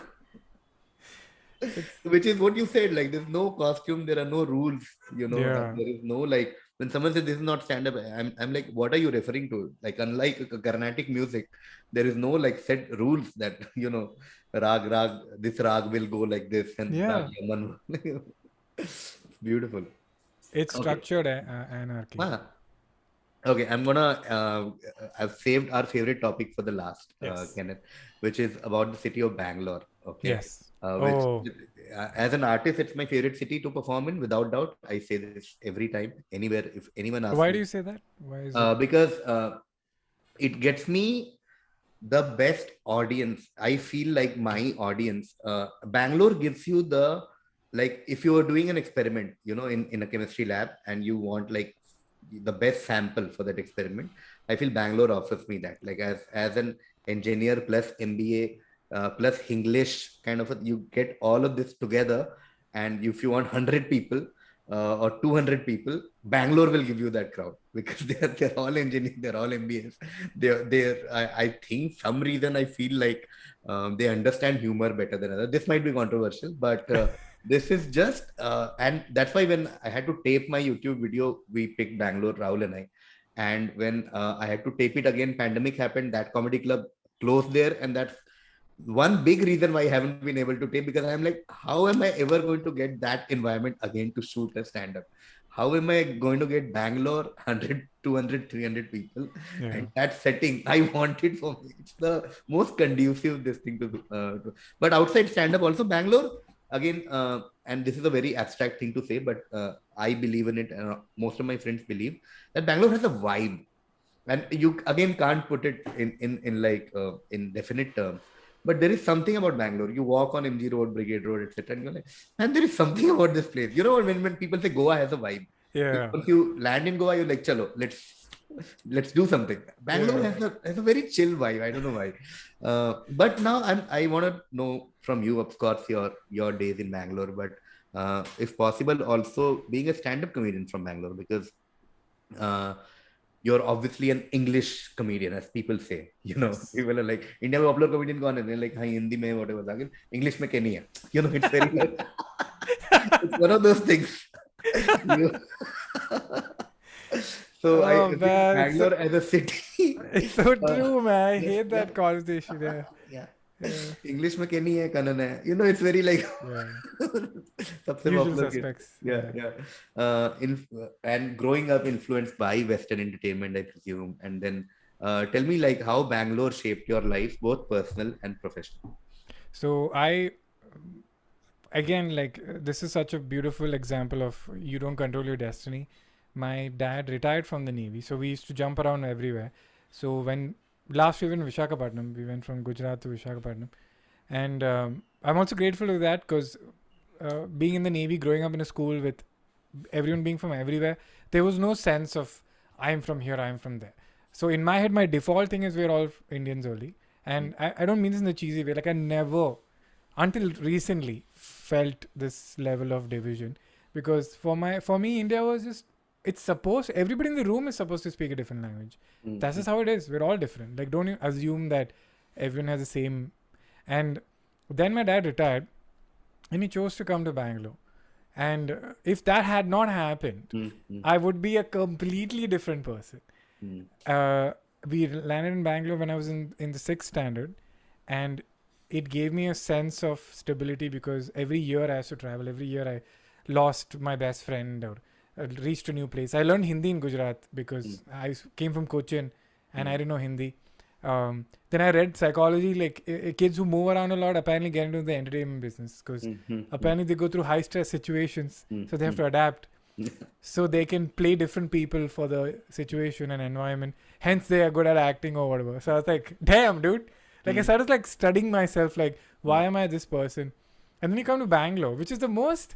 Which is what you said, like there's no costume, there are no rules, there is no like when someone says this is not stand-up, I'm like, what are you referring to? Like unlike Carnatic music, there is no like set rules that rag this rag will go like this and rag yaman. Beautiful. It's structured anarchy. Okay, I'm gonna I've saved our favorite topic for the last, Kenneth, which is about the city of Bangalore. Okay. Yes. Which, as an artist, it's my favorite city to perform in, without doubt. I say this every time, anywhere, if anyone asks. Why do you say that? Why is it? Because it gets me the best audience. I feel like my audience. Bangalore gives you the, like, if you are doing an experiment, in a chemistry lab, and you want like the best sample for that experiment, I feel Bangalore offers me that. Like as an engineer plus MBA. Plus English kind of you get all of this together, and if you want 100 people or 200 people, Bangalore will give you that crowd, because they're all engineers, they're all MBAs. I think some reason I feel like they understand humor better than others. This might be controversial, but this is just and that's why when I had to tape my YouTube video, we picked Bangalore, Rahul and I. And when I had to tape it again, pandemic happened, that comedy club closed there, and that's one big reason why I haven't been able to take, because I'm like, how am I ever going to get that environment again to shoot a stand-up? How am I going to get Bangalore 100, 200, 300 people Yeah. and that setting? I want it for me. It's the most conducive this thing to do. But outside stand-up also Bangalore again, and this is a very abstract thing to say, but I believe in it. Most of my friends believe that Bangalore has a vibe, and you again can't put it in like in definite terms, but there is something about Bangalore. You walk on MG Road, Brigade Road, etc., and you're like, and there is something about this place. You know, when people say Goa has a vibe, Yeah. once you land in Goa, you're like, chalo, let's do something. Bangalore Yeah. has a very chill vibe. I don't know why. But now I want to know from you, of course, your days in Bangalore, but if possible also being a stand-up comedian from Bangalore, because uh, you're obviously an English comedian, as people say. You know, Yes. people are like, India में popular comedian कौन है? They're like, हाँ हिंदी में whatever. Again, English में क्या नहीं है? You know, it's very like, it's one of those things. You, so I Oh think man, Bangalore as a city. it's so uh, true, man. I yeah, hate yeah, that conversation. Yeah. yeah. Yeah. English में क्या नहीं है? कानून है. You know, it's very like Yeah. सबसे Usual popular kid. suspects. Yeah, Yeah. yeah. And growing up influenced by Western entertainment, I presume. And then tell me like how Bangalore shaped your life, both personal and professional. So I again like this is such a beautiful example of you don't control your destiny. My dad retired from the Navy, so we used to jump around everywhere. So when last we went to Visakhapatnam, we went from Gujarat to Visakhapatnam, and I'm also grateful for that because being in the Navy, growing up in a school with everyone being from everywhere, there was no sense of I'm from here, I'm from there. So in my head, my default thing is we're all Indians only, and I don't mean this in a cheesy way. Like I never, until recently, felt this level of division because for me, India was just it's supposed everybody in the room is supposed to speak a different language. That's just how it is. We're all different. Like don't you assume that everyone has the same. And then my dad retired, and he chose to come to Bangalore. And if that had not happened, I would be a completely different person. Uh, we landed in Bangalore when I was in the sixth standard, and it gave me a sense of stability because every year I had to travel. Every year I lost my best friend or reached a new place. I learned Hindi in Gujarat because I came from Cochin and I didn't know Hindi. Then I read psychology, like kids who move around a lot apparently get into the entertainment business because apparently they go through high stress situations, so they have to adapt. So they can play different people for the situation and environment. Hence, they are good at acting or whatever. So I was like, damn, dude. Like I started like studying myself, like why am I this person? And then you come to Bangalore, which is the most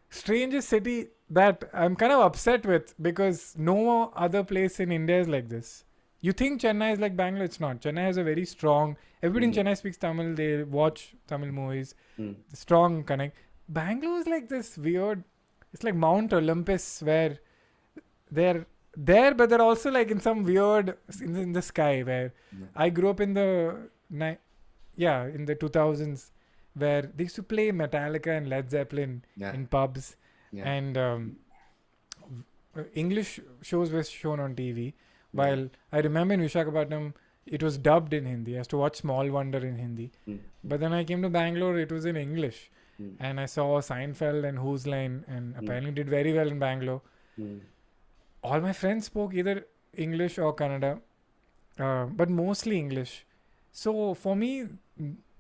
strangest city that I'm kind of upset with because no other place in India is like this. You think Chennai is like Bangalore? It's not. Chennai has a very strong. Everybody in Chennai speaks Tamil. They watch Tamil movies. Strong connect. Bangalore is like this weird. It's like Mount Olympus where they're there, but they're also like in some weird in the sky. Where I grew up in the in the 2000s, where they used to play Metallica and Led Zeppelin in pubs, and English shows were shown on TV. While I remember in Visakhapatnam, it was dubbed in Hindi. I used to watch Small Wonder in Hindi. But then I came to Bangalore, it was in English. And I saw Seinfeld and Whose Line, and apparently did very well in Bangalore. All my friends spoke either English or Kannada, but mostly English. So for me,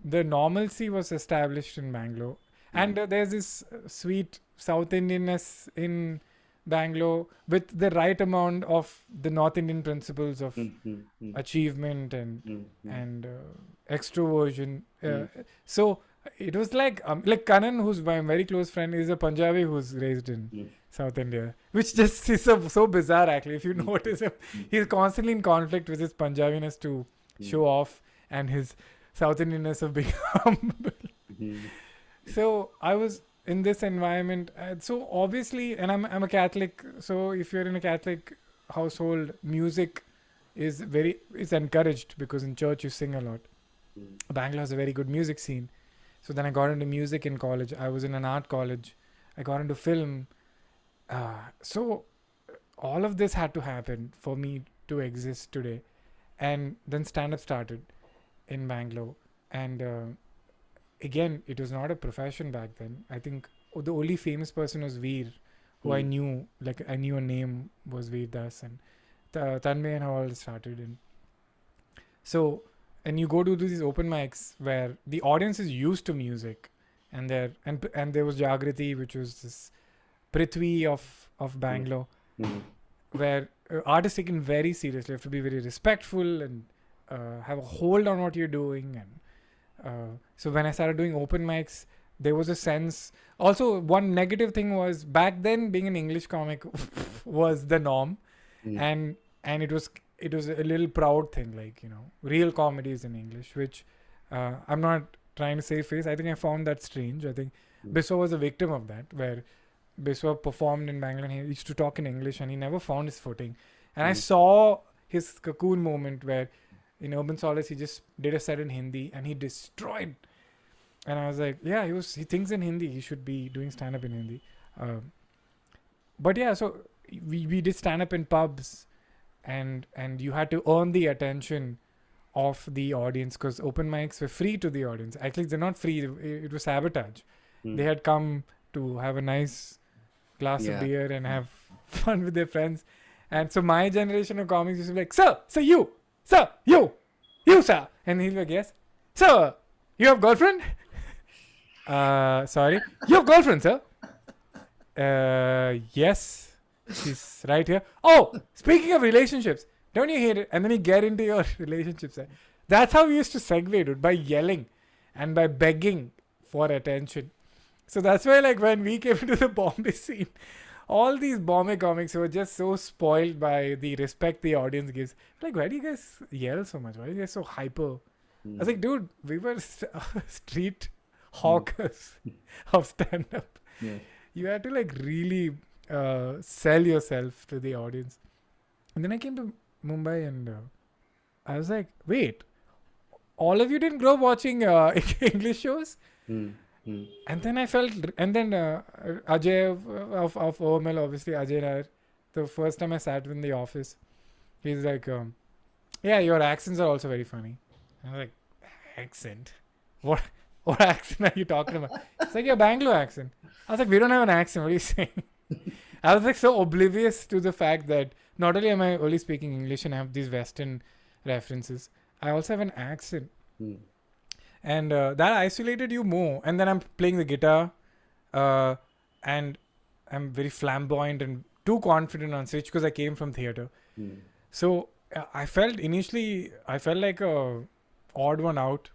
the normalcy was established in Bangalore. And there's this sweet South Indianness in Bangalore with the right amount of the North Indian principles of achievement and extroversion. So it was like Kanan, who's my very close friend, is a Punjabi who's raised in South India, which just is so bizarre actually. If you notice him, he's constantly in conflict with his Punjabiness to show off and his South Indianness of being humble. So I was in this environment. So obviously, and I'm a Catholic. So if you're in a Catholic household, music is encouraged because in church you sing a lot. Bangalore has a very good music scene. So then I got into music in college. I was in an art college. I got into film. So all of this had to happen for me to exist today. And then stand-up started in Bangalore. And again, it was not a profession back then. I think the only famous person was Veer, who I knew. Like I knew a name was Veer Das, and Tanmay and how all started. And so, and you go to these open mics where the audience is used to music, and there was Jagriti, which was this Prithvi of Bangalore, where art is taken very seriously. You have to be very respectful and have a hold on what you're doing. And so when I started doing open mics, there was a sense. Also, one negative thing was back then being an English comic was the norm, and it was a little proud thing, like, you know, real comedy is in English, which I'm not trying to save face. I think I found that strange. I think Biswa was a victim of that, where Biswa performed in Bangalore and he used to talk in English and he never found his footing. And I saw his cocoon moment where in Urban Solace he just did a set in Hindi and he destroyed. And I was like, yeah, he thinks in Hindi, he should be doing stand-up in Hindi. But yeah, so we did stand-up in pubs, and you had to earn the attention of the audience because open mics were free to the audience. Actually, they're not free. It was sabotage. They had come to have a nice glass of beer and have fun with their friends. And so my generation of comics used to be like, sir, you, sir, you, sir. And he'll be like, yes. Sir, you have girlfriend? Sorry. You have girlfriend, sir? Yes. She's right here. Oh, speaking of relationships, don't you hate it? And then you get into your relationships. That's how we used to segue, dude, by yelling and by begging for attention. So that's why, like, when we came into the Bombay scene, all these Bombay comics were just so spoiled by the respect the audience gives. Like, why do you guys yell so much? Why are you guys so hyper? I was like, dude, we were street hawkers of stand-up. Yeah. You had to, like, really sell yourself to the audience. And then I came to Mumbai and I was like, wait, all of you didn't grow up watching English shows? And then I felt, and then Ajay of OML, obviously, Ajay Nair, the first time I sat in the office, he's like, yeah, your accents are also very funny. I was like, accent? What accent are you talking about? It's like your Bangalore accent. I was like, we don't have an accent. What are you saying? I was like so oblivious to the fact that not only am I only speaking English and I have these Western references, I also have an accent. And that isolated you more. And then I'm playing the guitar and I'm very flamboyant and too confident on stage because I came from theater. So I felt like a odd one out.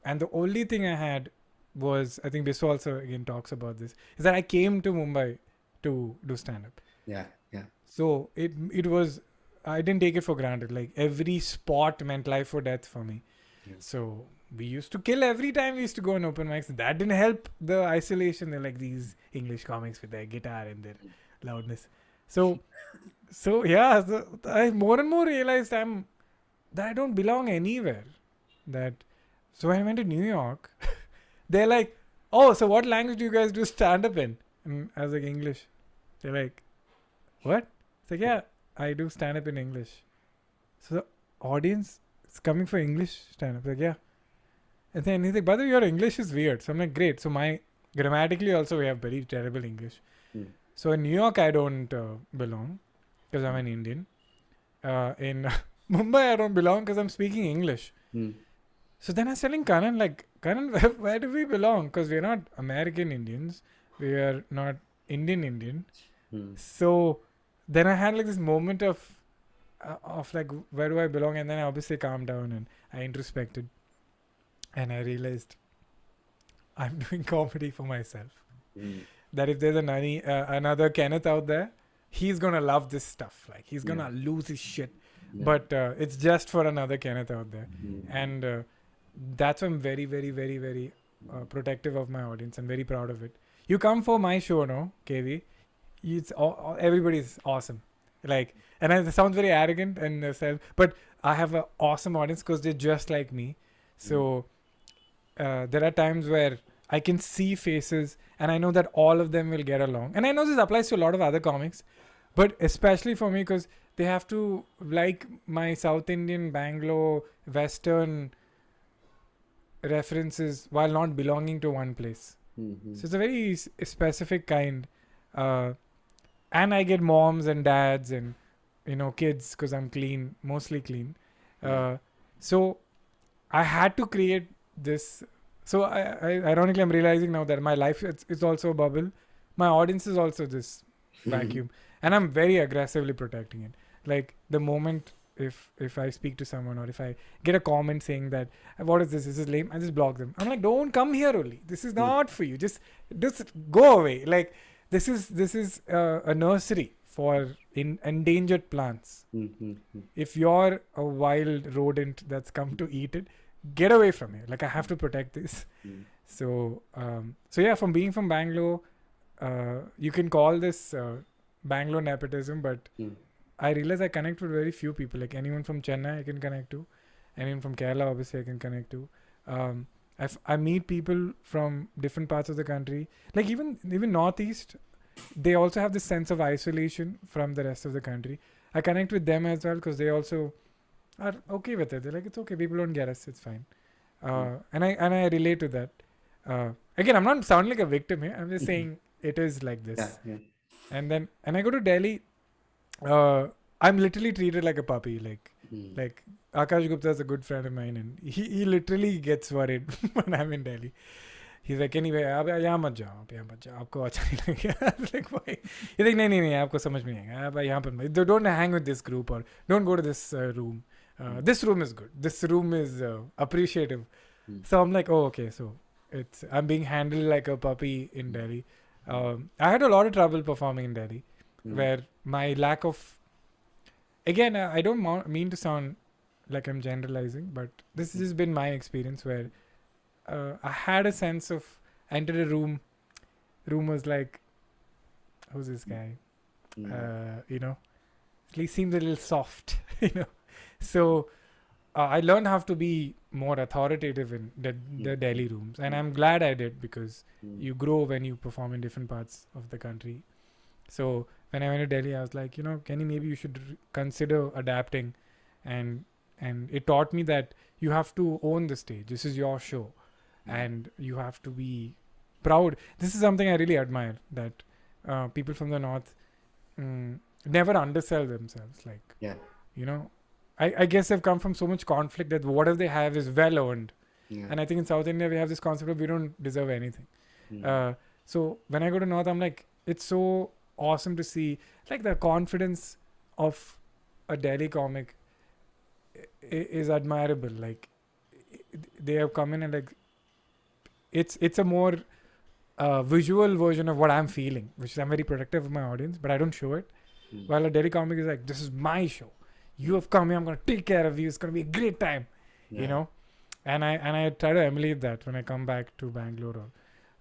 And the only thing I had was, I think Biswa also again talks about this, is that I came to Mumbai to do stand-up. Yeah. So it was, I didn't take it for granted. Like every spot meant life or death for me. So we used to kill every time we used to go on open mics. That didn't help the isolation. They're like these English comics with their guitar and their loudness. So yeah, I more and more realized that I don't belong anywhere. So when I went to New York, they're like, oh, so what language do you guys do stand-up in? And I was like, English. They're like, what? It's like, yeah, I do stand-up in English. So the audience is coming for English stand-up. Like, yeah. And then he's like, by the way, your English is weird. So I'm like, great. So grammatically also we have very terrible English. So in New York, I don't belong because I'm an Indian. In Mumbai, I don't belong because I'm speaking English. So then I was telling Kanan, like, Kanan, where do we belong? Because we're not American Indians. We are not Indian. So then I had like this moment of like, where do I belong? And then I obviously calmed down and I introspected. And I realized I'm doing comedy for myself. That if there's another Kenneth out there, he's going to love this stuff. Like, he's going to lose his shit. But it's just for another Kenneth out there. And that's why I'm very, very, very, very protective of my audience. I'm very proud of it. You come for my show, no, KV? Everybody's awesome. Like, and it sounds very arrogant and self, but I have an awesome audience because they're just like me. So there are times where I can see faces and I know that all of them will get along. And I know this applies to a lot of other comics, but especially for me because they have to like my South Indian, Bangalore, Western references while not belonging to one place. Mm-hmm. So it's a very specific kind. Uh, and I get moms and dads and kids because I'm clean, mostly clean. Yeah. So I had to create this. So ironically, I'm realizing now that my life it's also a bubble. My audience is also this vacuum, and I'm very aggressively protecting it. Like the moment if I speak to someone or if I get a comment saying that what is this? This is lame. I just block them. I'm like, don't come here, Oli. This is not for you. Just go away. Like this is a nursery for endangered plants. Mm-hmm. If you're a wild rodent that's come to eat it, get away from here. Like I have to protect this. So yeah, from Bangalore, you can call this Bangalore nepotism, but I realize I connect with very few people. Like anyone from Chennai, I can connect to. Anyone from Kerala, obviously, I can connect to. I meet people from different parts of the country. Like even Northeast, they also have this sense of isolation from the rest of the country. I connect with them as well because they also are okay with it. They're like, it's okay. People don't get us. It's fine. And I relate to that. Again, I'm not sounding like a victim here. I'm just saying it is like this. Yeah. And I go to Delhi. I'm literally treated like a puppy. Like Akash Gupta is a good friend of mine, and he literally gets worried when I'm in Delhi. He's like, anyway, आप यहाँ मत जाओ, आप यहाँ मत जाओ, आपको अच्छा नहीं लगेगा. Like, why? He's like, नहीं, आपको समझ में नहीं आएगा, आप यहाँ पर मत, don't hang with this group or don't go to this room. This room is good. This room is appreciative. So I'm like, oh, okay. So I'm being handled like a puppy in Delhi. I had a lot of trouble performing in Delhi, where my lack of, again, I don't mean to sound like I'm generalizing, but this has been my experience where I had a sense of, I entered a room was like, who's this guy? He seems a little soft, So I learned how to be more authoritative in the Delhi rooms, and I'm glad I did because you grow when you perform in different parts of the country. So when I went to Delhi, I was like, Kenny, maybe you should consider adapting, and it taught me that you have to own the stage. This is your show, and you have to be proud. This is something I really admire, that people from the north never undersell themselves. Like, I guess they've come from so much conflict that whatever they have is well earned. Yeah. And I think in South India we have this concept of we don't deserve anything. So when I go to North, I'm like, it's so awesome to see like the confidence of a Delhi comic is admirable. Like they have come in and like it's a more visual version of what I'm feeling, which is I'm very protective of my audience, but I don't show it. While a Delhi comic is like, this is my show. You have come here. I'm going to take care of you. It's going to be a great time, And I try to emulate that when I come back to Bangalore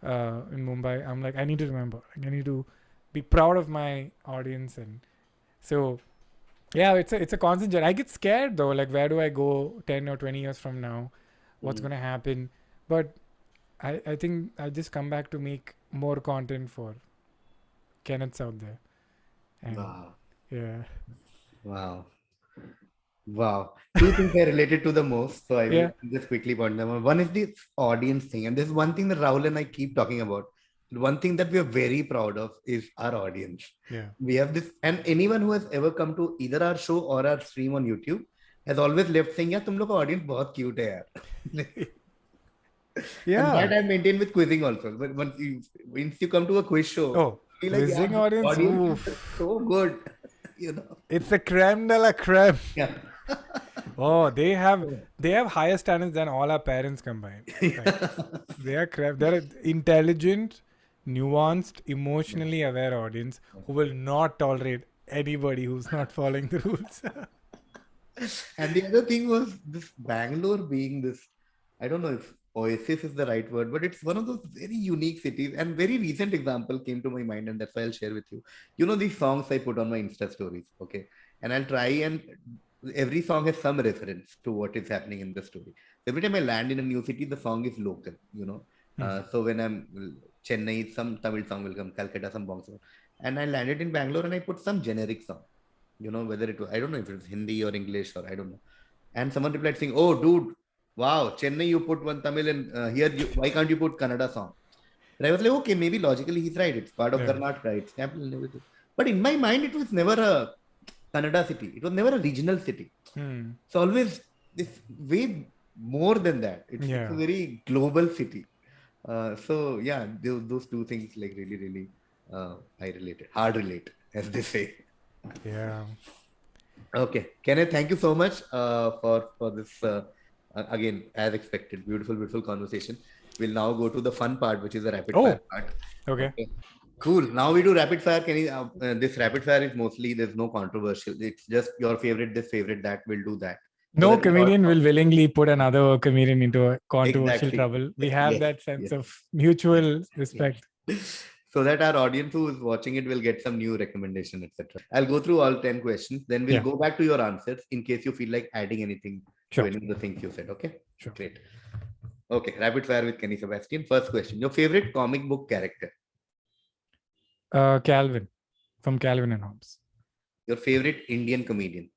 or in Mumbai. I'm like, I need to remember. I need to be proud of my audience, and so yeah, it's a constant journey. I get scared though. Like, where do I go 10 or 20 years from now? What's going to happen? But I think I just come back to make more content for Kenneths out there. And wow. Yeah. Wow. Two things I related to the most. So I will just quickly point them out. One is the audience thing. And this is one thing that Rahul and I keep talking about. One thing that we are very proud of is our audience. Yeah. We have this, and anyone who has ever come to either our show or our stream on YouTube has always left saying, yeah, tum log ka audience bahut cute hai yaar. Yeah. And that I maintain with quizzing also. But once you come to a quiz show, quizzing like, audience is so good. It's the creme de la creme. Yeah. Oh, they have higher standards than all our parents combined. They are crap. They're an intelligent, nuanced, emotionally aware audience who will not tolerate anybody who's not following the rules. And the other thing was this Bangalore being this, I don't know if oasis is the right word, but it's one of those very unique cities. And very recent example came to my mind, and that's why I'll share with you. These songs I put on my Insta stories, okay? And I'll try, and every song has some reference to what is happening in the story. Every time I land in a new city, the song is local, So when I'm Chennai, some Tamil song will come, Calcutta, some Bong song. And I landed in Bangalore and I put some generic song, whether it was, I don't know if it was Hindi or English or I don't know. And someone replied saying, oh, dude, wow, Chennai, you put one Tamil, and here, why can't you put Kannada song? And I was like, okay, maybe logically he's right. It's part of Yeah. Karnataka, it's capital and everything. But in my mind, it was never a Kannada city. It was never a regional city. Hmm. It's always this way more than that. It's a Yeah. very global city. So yeah, those two things like really, really, I related, hard relate, as they say. Yeah. Okay, Kenneth, thank you so much for this again as expected, beautiful, beautiful conversation. We'll now go to the fun part, which is the rapid fire Oh, part. okay. Okay, cool. Now we do rapid fire. Kenny, this rapid fire is mostly there's no controversial. It's just your favorite, this favorite, that. We'll do that. So No that we comedian all will willingly put another comedian into a controversial exactly. trouble. We have Yes, that sense yes. of mutual respect. So that our audience who is watching it will get some new recommendation, etc. I'll go through all 10 questions, then we'll Yeah. go back to your answers in case you feel like adding anything to Sure. any of the things you said. Okay. Sure. Great. Okay, rapid fire with Kenny Sebastian. First question: your favorite comic book character? Calvin from Calvin and Hobbes. Your favorite Indian comedian?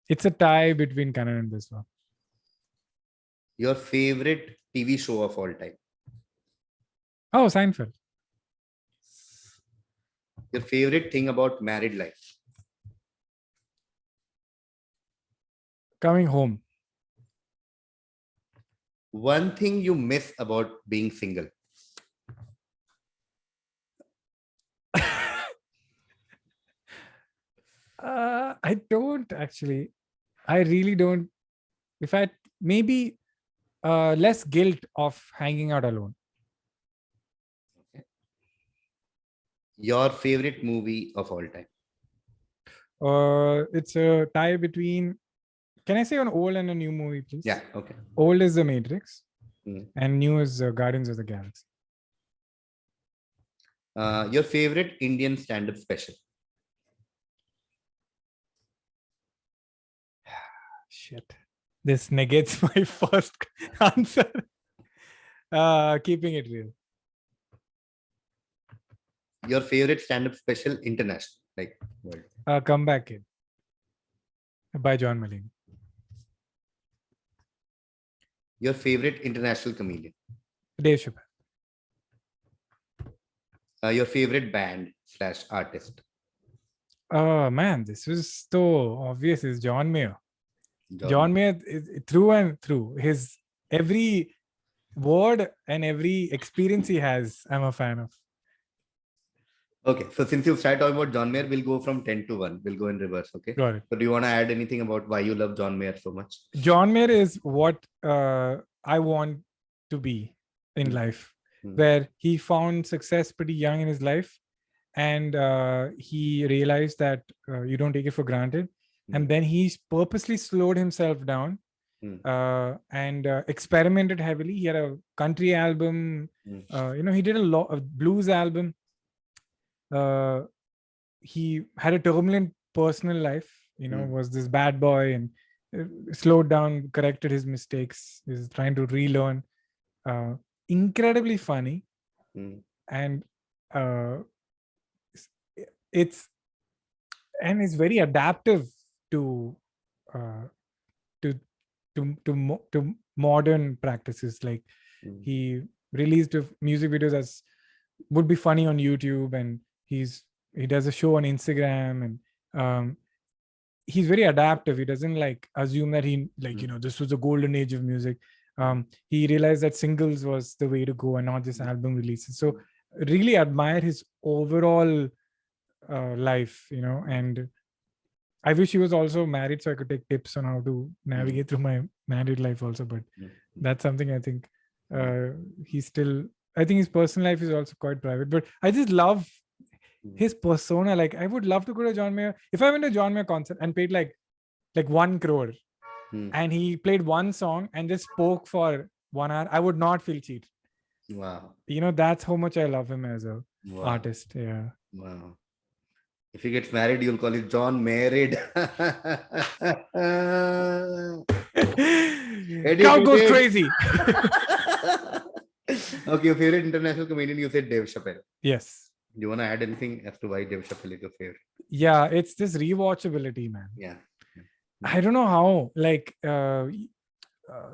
It's a tie between Kanan and Biswa. Your favorite TV show of all time? Oh, Seinfeld. Your favorite thing about married life? Coming home. One thing you miss about being single? I don't actually. I really don't. In fact, maybe less guilt of hanging out alone. Your favorite movie of all time? It's a tie between. Can I say an old and a new movie, please? Yeah. Okay. Old is The Matrix, Mm. and new is Guardians of the Galaxy. Your favorite Indian stand-up special? Shit. This negates my first answer. Keeping it real. Your favorite stand-up special international, like world? Comeback Kid by John Mulaney. Your favorite international comedian? Dave Chappelle. Your favorite band / artist? Oh man, this was so obvious. Is John Mayer. John Mayer is through and through. His every word and every experience he has, I'm a fan of. Okay, so since you started talking about John Mayer, we'll go from 10 to 1. We'll go in reverse. Okay. Got it. So do you want to add anything about why you love John Mayer so much? John Mayer is what I want to be in life, where he found success pretty young in his life, and he realized that you don't take it for granted, and then he's purposely slowed himself down and experimented heavily. He had a country album, he did a lot of blues album. He had a turbulent personal life, was this bad boy, and slowed down, corrected his mistakes, is trying to relearn. Incredibly funny, and it's very adaptive to modern practices. Like he released music videos as would be funny on YouTube, and he does a show on Instagram, and he's very adaptive. He doesn't assume that this was the golden age of music. He realized that singles was the way to go and not just album releases. So really admire his overall life, and I wish he was also married so I could take tips on how to navigate through my married life also. But that's something I think I think his personal life is also quite private. But I just love his persona. Like, I would love to go to John Mayer. If I went to John Mayer concert and paid like 1 crore and he played one song and just spoke for 1 hour, I would not feel cheated. Wow. That's how much I love him as a artist. Yeah. Wow. If he gets married, you'll call it John Married. Crowd goes crazy. Okay, your favorite international comedian, you said Dave Chappelle. Yes. Do you want to add anything as to why Dave Chappelle is your favorite? Yeah, it's this rewatchability, man. Yeah. I don't know how. Like, a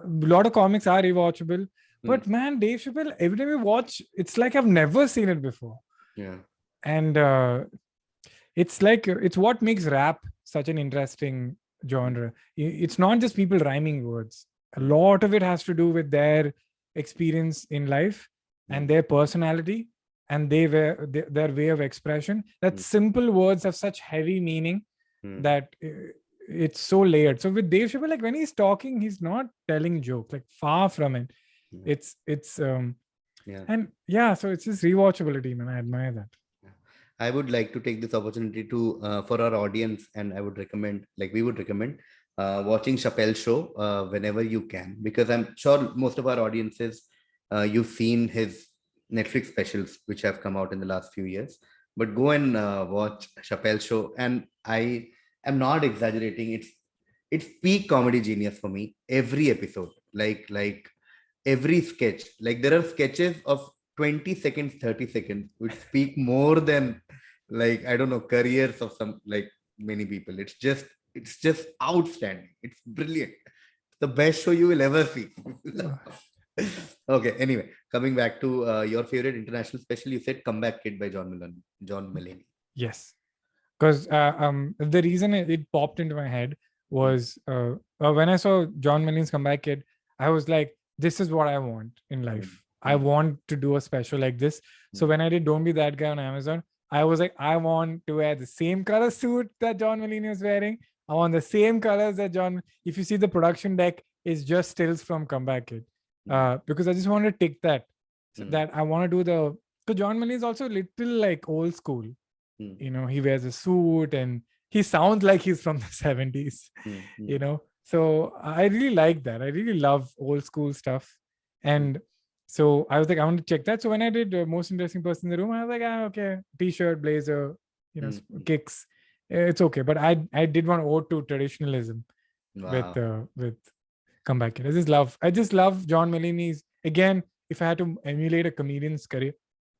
lot of comics are rewatchable, but man, Dave Chappelle, every time you watch, it's like I've never seen it before. Yeah. And it's like it's what makes rap such an interesting genre. It's not just people rhyming words. A lot of it has to do with their experience in life and their personality and their way of expression. That simple words have such heavy meaning that it's so layered. So with Dave Chappelle, like when he's talking, he's not telling jokes, like far from it. It's and yeah, so it's just rewatchability, man. I admire that. I would like to take this opportunity to for our audience, and I would recommend, like we would recommend, watching Chappelle show whenever you can, because I'm sure most of our audiences, you've seen his Netflix specials which have come out in the last few years. But go and watch Chappelle show, and I am not exaggerating. It's peak comedy genius for me. Every episode, like every sketch, like there are sketches of 20 seconds, 30 seconds, which speak more than, like, I don't know, careers of some, like, many people. It's just outstanding. It's brilliant. The best show you will ever see. Okay, anyway, coming back to your favorite international special, you said Comeback Kid by John Mulaney. Yes, because the reason it popped into my head was when I saw John Mulaney's Comeback Kid, I was like, this is what I want in life. I want to do a special like this. So when I did Don't Be That Guy on Amazon, I was like, I want to wear the same color suit that John Mulaney was wearing. I want the same colors that John. If you see the production deck, is just stills from Comeback Kid, because I just want to tick that. So that I want to do the. So John Mulaney is also a little like old school. You know, he wears a suit and he sounds like he's from the 70s. You know, so I really like that. I really love old school stuff. And so I was like, I want to check that. So when I did most interesting person in the room, I was like, okay, t-shirt, blazer, you know, kicks, it's okay. But I did want ode to traditionalism with Comeback Kid. I just love John Mulaney's. Again, if I had to emulate a comedian's career,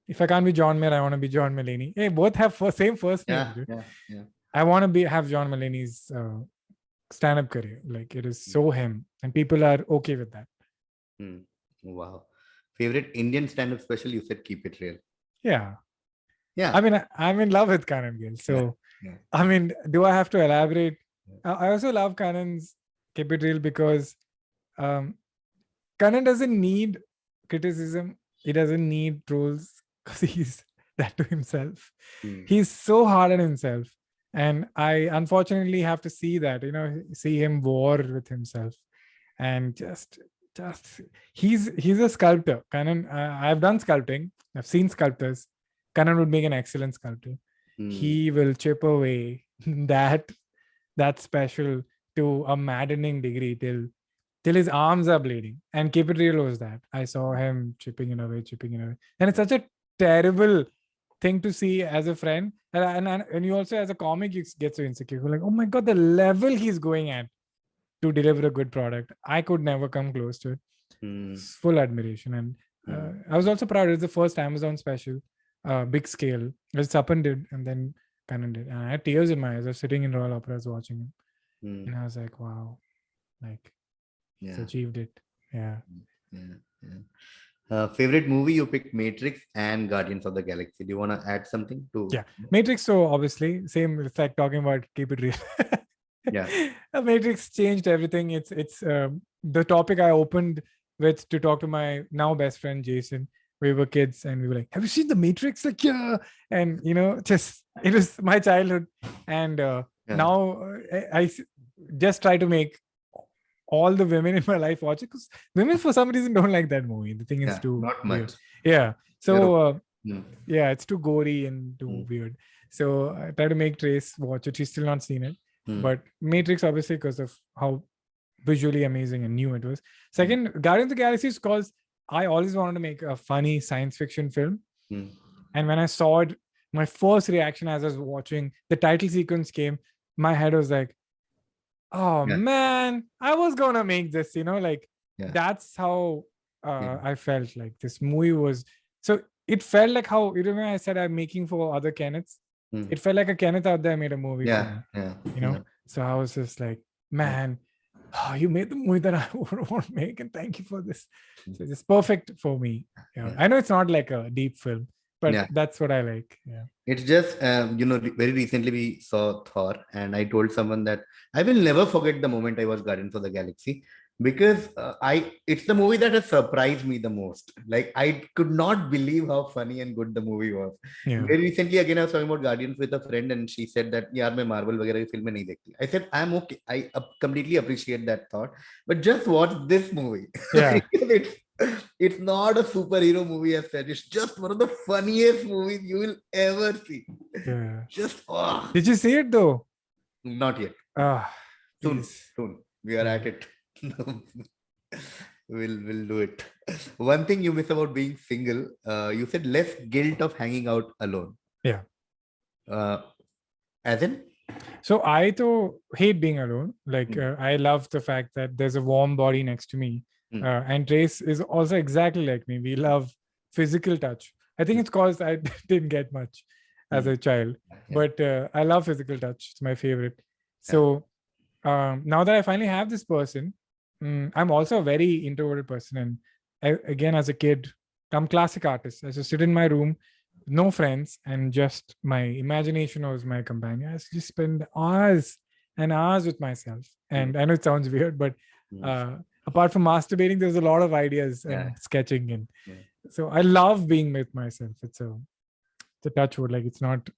if I can't be John Mayer, I want to be John Mulaney. Hey, both have same first name. Yeah. I want to have John Mulaney's stand-up career. Like it is so him, and people are okay with that. Wow. Favorite Indian stand-up special? You said Keep It Real. Yeah. Yeah. I mean, I'm in love with Kanan Gill. So, I mean, do I have to elaborate? I also love Kanan's Keep It Real because Kanan doesn't need criticism. He doesn't need trolls because he's that to himself. He's so hard on himself. And I unfortunately have to see that, you know, see him war with himself. And just he's a sculptor. Kanan, I've done sculpting. I've seen sculptors. Kanan would make an excellent sculptor. He will chip away that special to a maddening degree till his arms are bleeding. And Keep It Real was that. I saw him chipping it away. And it's such a terrible thing to see as a friend. And you also, as a comic, you get so insecure. You're like, oh my God, the level he's going at to deliver a good product. I could never come close to it. Full admiration. And I was also proud. It was the first Amazon special, big scale. It's Sapan did, and then Kanan did. And I had tears in my eyes. I was sitting in Royal Opera, I was watching him. And I was like, wow, like, he's achieved it. Yeah. Favorite movie? You picked Matrix and Guardians of the Galaxy. Do you want to add something to? Yeah, Matrix. So obviously, same. It's like talking about Keep It Real. Yeah. Matrix changed everything. It's the topic I opened with to talk to my now best friend Jason. We were kids and we were like, have you seen the Matrix? Like, yeah. And you know, just it was my childhood. And now I just try to make all the women in my life watch it, because women for some reason don't like that movie. The thing is too not much. Weird. Yeah. So yeah, it's too gory and too weird. So I try to make Trace watch it. She's still not seen it. But Matrix, obviously, because of how visually amazing and new it was. Second, Guardians of the Galaxy is because I always wanted to make a funny science fiction film. And when I saw it, my first reaction as I was watching, the title sequence came, my head was like, oh man, I was gonna make this, you know, like that's how I felt. Like this movie was, so it felt like how, you remember I said I'm making for other Kenneths. It felt like a Kenneth out there made a movie for me. Yeah. So I was just like, man, you made the movie that I would want to make, and thank you for this. So it's perfect for me. I know it's not like a deep film, but that's what I like. It's just very recently we saw Thor, and I told someone that I will never forget the moment I was Guardians of the Galaxy, because it's the movie that has surprised me the most. Like, I could not believe how funny and good the movie was. Very recently again I was talking about Guardians with a friend, and she said that yaar main Marvel वगैरह की फिल्में नहीं देखती. I said I'm okay. I completely appreciate that thought, but just watch this movie. It's not a superhero movie as such. It's just one of the funniest movies you will ever see. Just Did you see it though? Not yet. Soon. We are at it. We'll do it. One thing you miss about being single, you said less guilt of hanging out alone. As in? So I too hate being alone. Like I love the fact that there's a warm body next to me. And Trace is also exactly like me. We love physical touch. I think it's because I didn't get much as a child, but I love physical touch. It's my favorite. So now that I finally have this person, I'm also a very introverted person. And again, as a kid, I'm classic artist. I just sit in my room, no friends, and just my imagination was my companion. I just spend hours and hours with myself. And I know it sounds weird, but apart from masturbating, there's a lot of ideas and sketching. And so I love being with myself. It's a touch wood. Like, it's not,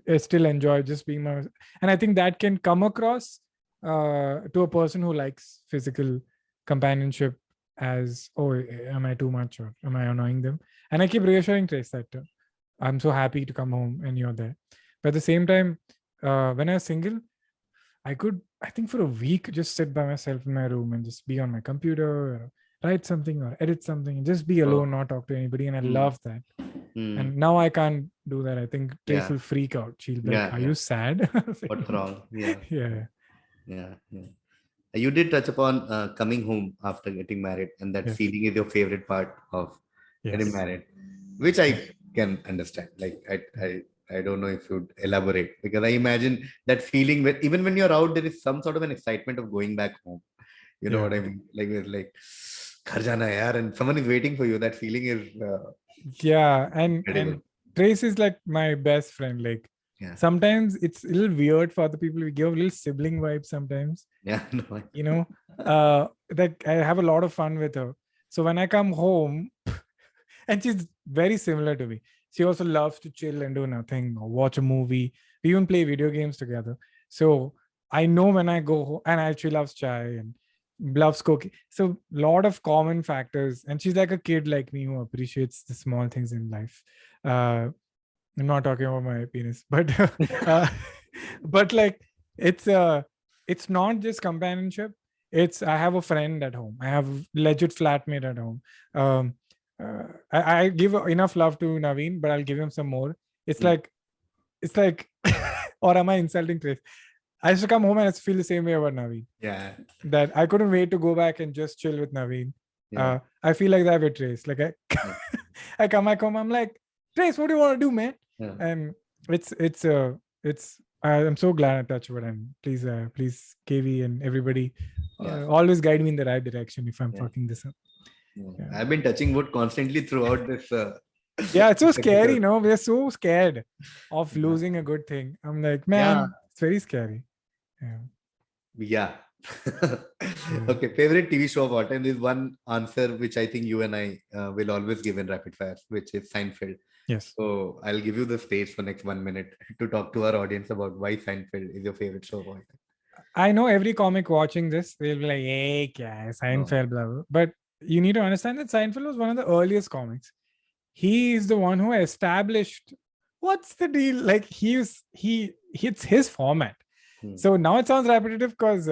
I still enjoy just being myself. And I think that can come across to a person who likes physical companionship as, oh, am I too much or am I annoying them? And I keep reassuring Trace that I'm so happy to come home and you're there. But at the same time, when I was single, I could, I think for a week, just sit by myself in my room and just be on my computer, or write something or edit something and just be alone, not talk to anybody. And I love that. And now I can't do that. I think Trace will freak out. She'll be like, are you sad? What's wrong? Yeah. You did touch upon coming home after getting married, and that feeling is your favorite part of getting married, which I can understand. Like, I don't know if you'd elaborate, because I imagine that feeling when even when you're out, there is some sort of an excitement of going back home. You know what I mean? Like, it's like, ghar jana hai yaar, and someone is waiting for you. That feeling is and Trace is like my best friend. Like, sometimes it's a little weird for other people. We give a little sibling vibe sometimes. Like, I have a lot of fun with her. So when I come home, and she's very similar to me. She also loves to chill and do nothing or watch a movie. We even play video games together. So I know when I go home, and she loves chai and loves cooking. So a lot of common factors. And she's like a kid like me who appreciates the small things in life. I'm not talking about my penis, but but like, it's not just companionship. It's, I have a friend at home. I have a legit flatmate at home. I give enough love to Naveen, but I'll give him some more. It's like, or am I insulting Trace? I used to come home and I feel the same way about Naveen. That I couldn't wait to go back and just chill with Naveen. I feel like that with Trace. Like, I come back home, I'm like, Trace, what do you want to do, man? And it's I'm so glad I touched wood. And please KV and everybody always guide me in the right direction if I'm fucking this up. I've been touching wood constantly throughout this. It's so scary, no? We're so scared of losing a good thing. I'm like, man, it's very scary. Okay, favorite TV show of all time. There's one answer which I think you and I will always give in rapid fire, which is Seinfeld. Yes. So I'll give you the stage for next 1 minute to talk to our audience about why Seinfeld is your favorite show of all time. I know every comic watching this, they'll be like, hey, Seinfeld, blah, blah. But you need to understand that Seinfeld was one of the earliest comics. He is the one who established what's the deal. Like, it's his format. So now it sounds repetitive because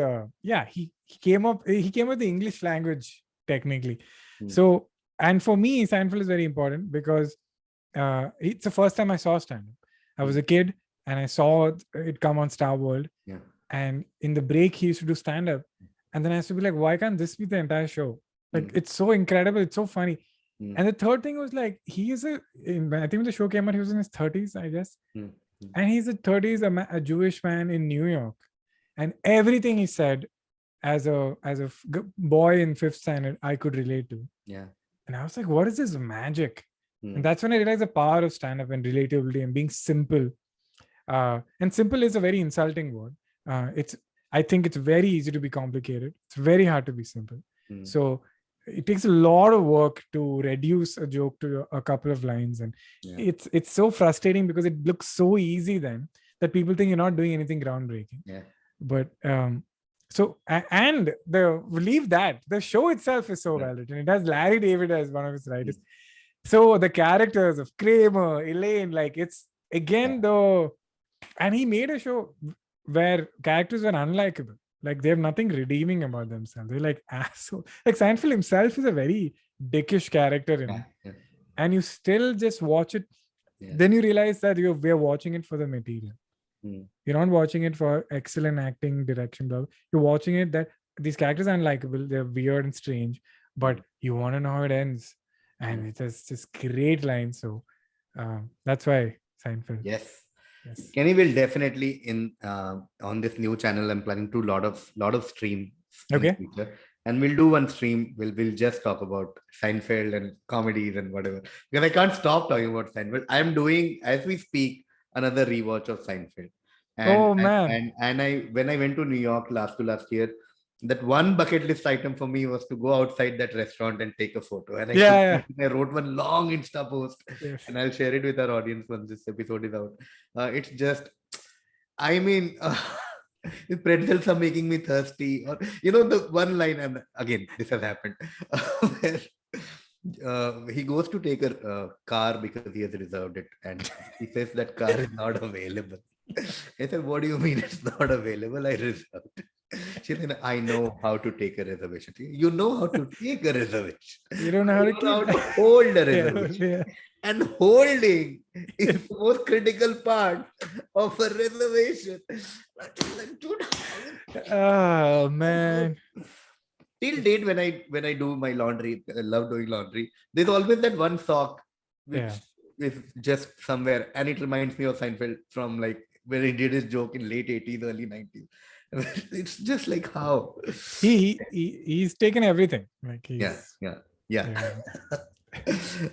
he came up with the English language technically. So, and for me, Seinfeld is very important because it's the first time I saw stand-up. I was a kid and I saw it come on Star World. And in the break, he used to do stand-up. And then I used to be like, why can't this be the entire show? Like, it's so incredible. It's so funny. And the third thing was like, I think when the show came out, he was in his 30s, I guess. And he's a 30s, a Jewish man in New York. And everything he said as a boy in fifth standard, I could relate to. Yeah. And I was like, what is this magic? And Mm. that's when I realized the power of stand-up and relatability and being simple. And simple is a very insulting word. I think it's very easy to be complicated. It's very hard to be simple. Mm. So it takes a lot of work to reduce a joke to a couple of lines. And Yeah. it's so frustrating because it looks so easy then that people think you're not doing anything groundbreaking. Yeah. But and leave that the show itself is so Yeah. well written. It has Larry David as one of his writers. So the characters of Kramer, Elaine, like it's again and he made a show where characters were unlikable. Like they have nothing redeeming about themselves. They're like asshole. Like Seinfeld himself is a very dickish character in it. Yeah. And you still just watch it. Yeah. Then you realize that we're watching it for the material. Mm. You're not watching it for excellent acting, direction, blah. You're watching it that these characters are unlikable, they're weird and strange, but you want to know how it ends. And it has just great lines. So that's why Seinfeld. Yes. Kenny will definitely on this new channel. I'm planning to lot of stream in the future, and we'll do one stream. We'll just talk about Seinfeld and comedies and whatever, because I can't stop talking about Seinfeld. I'm doing, as we speak, another rewatch of Seinfeld. And when I went to New York last year, that one bucket list item for me was to go outside that restaurant and take a photo. And I wrote one long Insta post, and I'll share it with our audience once this episode is out. It's just, I mean, the pretzels are making me thirsty. Or the one line, again, this has happened. Where, he goes to take a car because he has reserved it, and he says that car is not available. I said, what do you mean it's not available? I reserved. She said, I know how to take a reservation. You know how to take a reservation. You don't know how to hold a reservation. And holding is the most critical part of a reservation. Oh man. Till date, when I do my laundry, I love doing laundry. There's always that one sock which is just somewhere, and it reminds me of Seinfeld from like where he did his joke in late 80s, early 90s. It's just like how he's taken everything. Like yeah.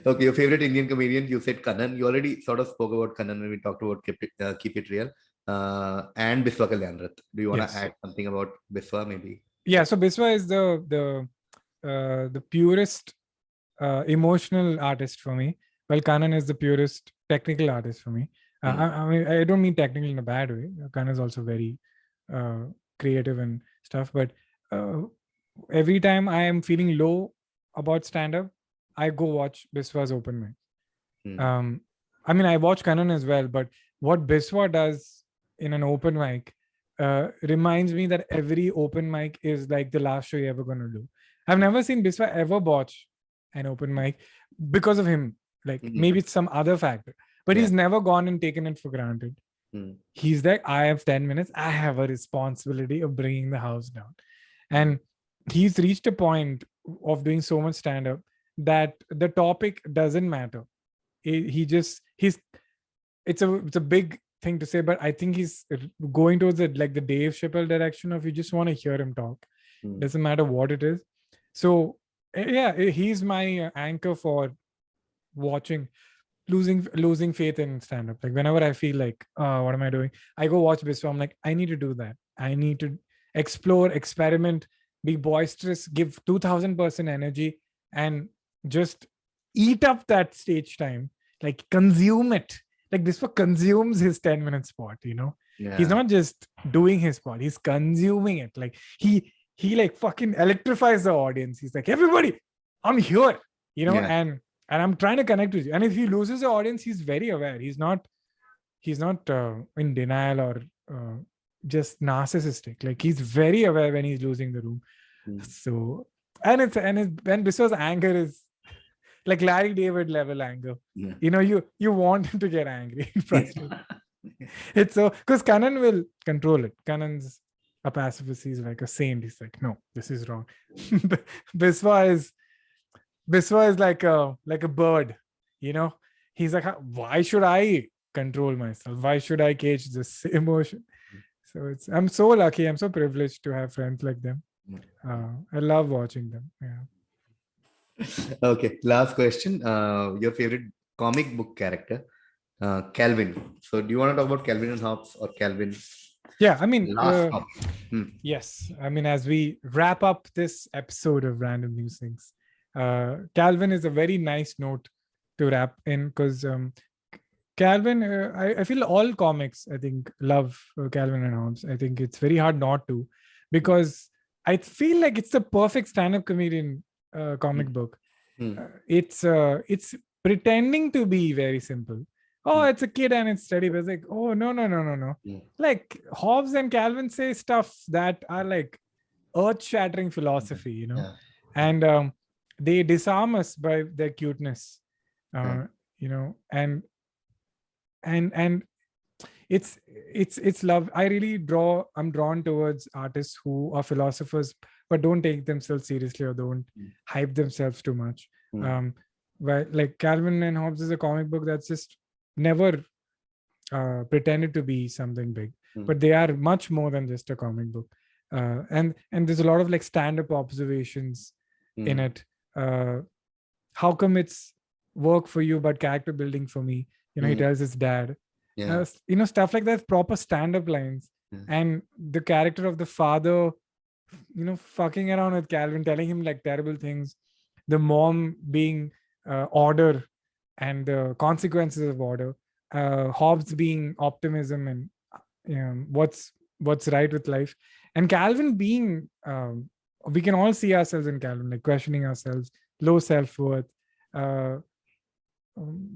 Okay, your favorite Indian comedian? You said Kannan. You already sort of spoke about Kannan when we talked about Keep It Real and Biswa Kalyanarath. Do you want to add something about Biswa, maybe? Yeah, so Biswa is the purest emotional artist for me, while Kannan is the purest technical artist for me. I mean, I don't mean technical in a bad way. Kannan is also very creative and stuff, but every time I am feeling low about stand-up, I go watch Biswa's open mic. I mean, I watch Kannan as well, but what Biswa does in an open mic reminds me that every open mic is like the last show you're ever going to do. I've never seen Biswa ever botch an open mic because of him. Like maybe it's some other factor, but he's never gone and taken it for granted. He's like, I have 10 minutes. I have a responsibility of bringing the house down. And he's reached a point of doing so much stand-up that the topic doesn't matter. It's a big thing to say, but I think he's going towards the Dave Chappelle direction of you just want to hear him talk. Doesn't matter what it is. So yeah, he's my anchor for watching, losing faith in stand-up. Like whenever I feel like, what am I doing? I go watch Biswa. I'm like, I need to do that. I need to explore, experiment, be boisterous, give 2000% energy, and just eat up that stage time. Like consume it. Like Biswa consumes his 10-minute spot, He's not just doing his spot, he's consuming it. Like he like fucking electrifies the audience. He's like, everybody, I'm here, and I'm trying to connect with you. And if he loses the audience, he's very aware. He's not in denial or just narcissistic. Like he's very aware when he's losing the room. So when Biswa's anger is like Larry David level anger. You want him to get angry. It's so, because Kannan will control it. Kannan's a pacifist. He's like a saint. He's like, no, this is wrong. Biswa is like a bird. He's like, why should I control myself. Why should I cage this emotion? So I'm so lucky. I'm so privileged to have friends like them. I love watching them. Yeah. Okay, last question. Your favorite comic book character, Calvin. So, do you want to talk about Calvin and Hobbes or Calvin? Yeah. I mean, Last stop. yes. I mean, as we wrap up this episode of Random Musings, Calvin is a very nice note to wrap in because Calvin, I feel all comics, I think, love Calvin and Hobbes. I think it's very hard not to, because I feel like it's the perfect stand-up comedian comic book. It's pretending to be very simple. Oh, it's a kid and it's steady, but it's like, oh, no. Like Hobbes and Calvin say stuff that are like earth-shattering philosophy, and they disarm us by their cuteness, and it's love. I'm drawn towards artists who are philosophers but don't take themselves seriously or don't hype themselves too much. But like Calvin and Hobbes is a comic book that's just never pretended to be something big, but they are much more than just a comic book. And there's a lot of like stand-up observations in it. How come it's work for you but character building for me? He tells his dad, stuff like that, proper stand-up lines. And the character of the father, fucking around with Calvin, telling him like terrible things, the mom being order and the consequences of order, Hobbes being optimism and what's right with life, and Calvin being we can all see ourselves in Calvin, like questioning ourselves, low self-worth,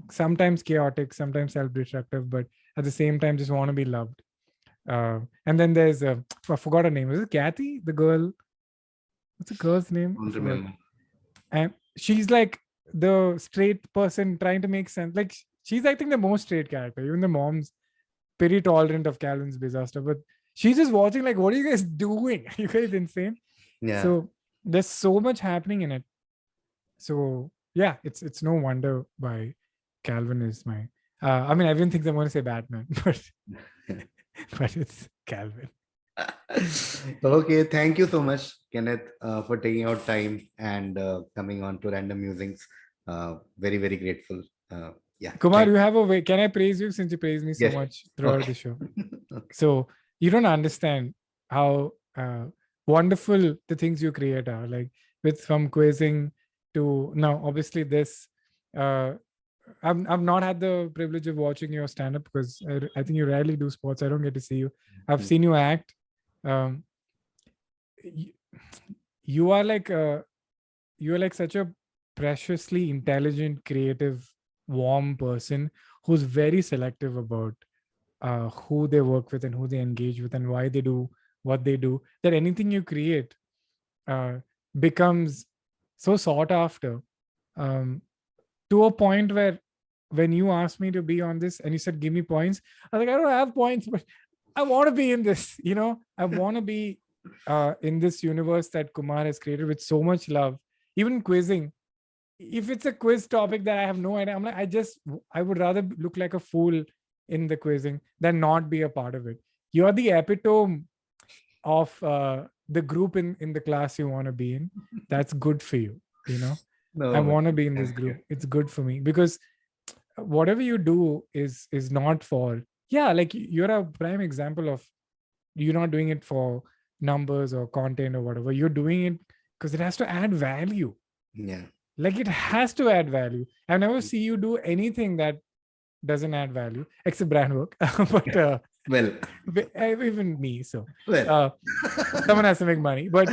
sometimes chaotic, sometimes self-destructive, but at the same time just want to be loved. And then there's I forgot her name. Is it Kathy, the girl? What's the girl's name? Don't remember. And she's like the straight person trying to make sense. Like she's, I think, the most straight character. Even the mom's pretty tolerant of Calvin's bizarre stuff, but she's just watching like, what are you guys doing? Are you guys insane? Yeah. So there's so much happening in it. So yeah, it's no wonder why Calvin is my. I mean, everyone thinks I'm going to say Batman, but it's Calvin. Okay, thank you so much, Kenneth, for taking out time and coming on to Random Musings. Very, very grateful. Yeah, Kumar, you have a way. Can I praise you since you praise me so much throughout the show? Okay. So you don't understand how wonderful the things you create are. Like from quizzing to now, obviously this. I've not had the privilege of watching your stand-up because I think you rarely do sports. I don't get to see you. I've seen you act. You are like such a preciously intelligent, creative, warm person who's very selective about who they work with and who they engage with and why they do what they do, that anything you create becomes so sought after, to a point where when you asked me to be on this and you said give me points, I was like, I don't have points, but I want to be in this. I want to be in this universe that Kumar has created with so much love. Even quizzing, if it's a quiz topic that I have no idea, I'm like, I would rather look like a fool in the quizzing than not be a part of it. You're the epitome of the group in the class you want to be in. That's good for you. No, I want to be in this group. It's good for me because whatever you do is not for, like you're a prime example of you're not doing it for numbers or content or whatever. You're doing it because it has to add value. Yeah. Like it has to add value. I've never see you do anything that doesn't add value except brand work. But well, even me. So someone has to make money. But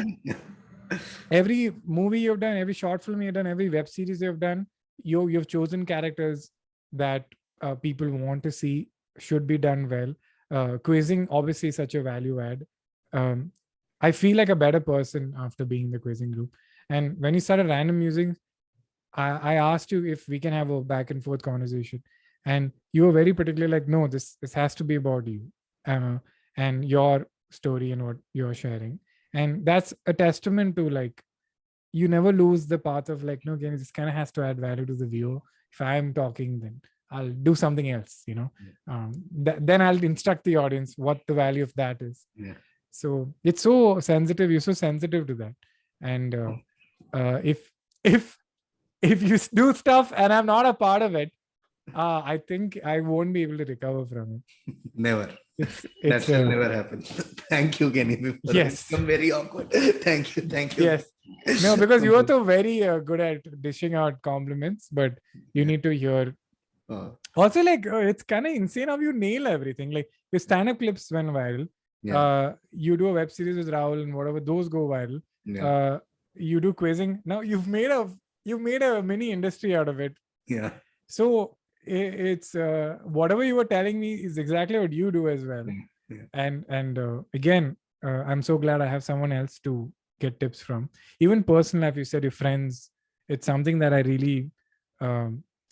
every movie you've done, every short film you've done, every web series you've done, you've chosen characters that people want to see, should be done well. Quizzing obviously is such a value add. I feel like a better person after being in the quizzing group. And when you started Random Musings, I asked you if we can have a back and forth conversation, and you were very particular, like, no, this has to be about you and your story and what you're sharing. And that's a testament to, like, you never lose the path of like, no, again, this kind of has to add value to the viewer. If I'm talking, then I'll do something else, then I'll instruct the audience what the value of that is. Yeah. So it's so sensitive. You're so sensitive to that. And if you do stuff and I'm not a part of it, I think I won't be able to recover from it. Never. That It's will never happen. Thank you, Kenny. Yes. I'm very awkward. Thank you. Yes. No, because you are so very good at dishing out compliments, but you need to hear. Also, like, it's kind of insane how you nail everything. Like, your stand-up clips went viral. Yeah. You do a web series with Rahul and whatever, those go viral. Yeah. You do quizzing. Now you've made a mini industry out of it. Yeah. So it's whatever you were telling me is exactly what you do as well. Yeah. And again, I'm so glad I have someone else to get tips from. Even personal life, you said your friends. It's something that I really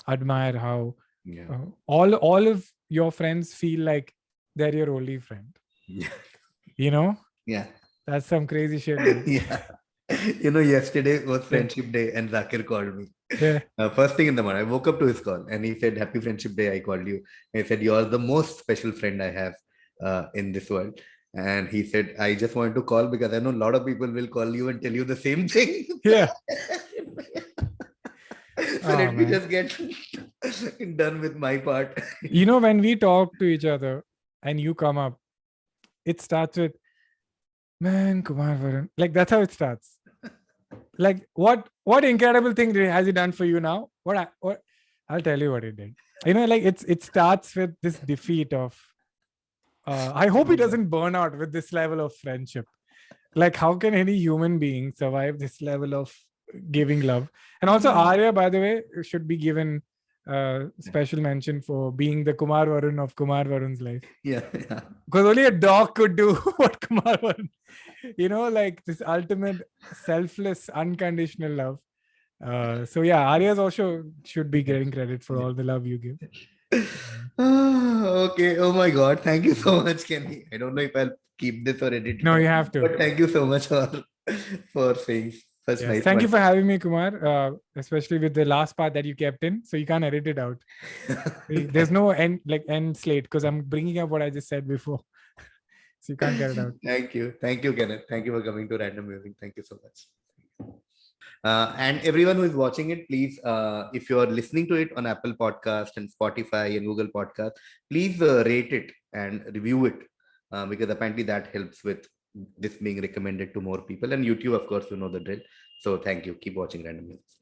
admire. How all of your friends feel like they're your only friend. Yeah. Yeah, that's some crazy shit, dude. Yeah. Yesterday was Friendship Day and Zakir called me. Yeah. First thing in the morning, I woke up to his call and he said, "Happy Friendship Day. I called you." I said, "You are the most special friend I have in this world." And he said, "I just wanted to call because I know a lot of people will call you and tell you the same thing." Yeah. So let me just get done with my part. When we talk to each other and you come up, it starts with, "Man, Kumar, Varun." Like, that's how it starts. Like, what incredible thing has he done for you now? What I'll tell you what he did. Like, it starts with this defeat of, I hope he doesn't burn out with this level of friendship. Like, how can any human being survive this level of giving love? And also, Arya, by the way, should be given special mention for being the Kumar Varun of Kumar Varun's life. Yeah. Because only a dog could do what Kumar Varun, like this ultimate selfless, unconditional love. So yeah, Arya's also should be getting credit for all the love you give. Okay. Oh my God. Thank you so much, Kenny. I don't know if I'll keep this or edit it. No, you have to. But thank you so much for saying such nice. Thank you for having me, Kumar. Especially with the last part that you kept in, so you can't edit it out. There's no end slate because I'm bringing up what I just said before, so you can't get it out. Thank you, Kenneth. Thank you for coming to Random Musings. Thank you so much. And everyone who is watching it, please, if you're listening to it on Apple Podcast and Spotify and Google Podcast, please rate it and review it because apparently that helps with this being recommended to more people. And YouTube, of course, you know the drill. So thank you. Keep watching Random Musings.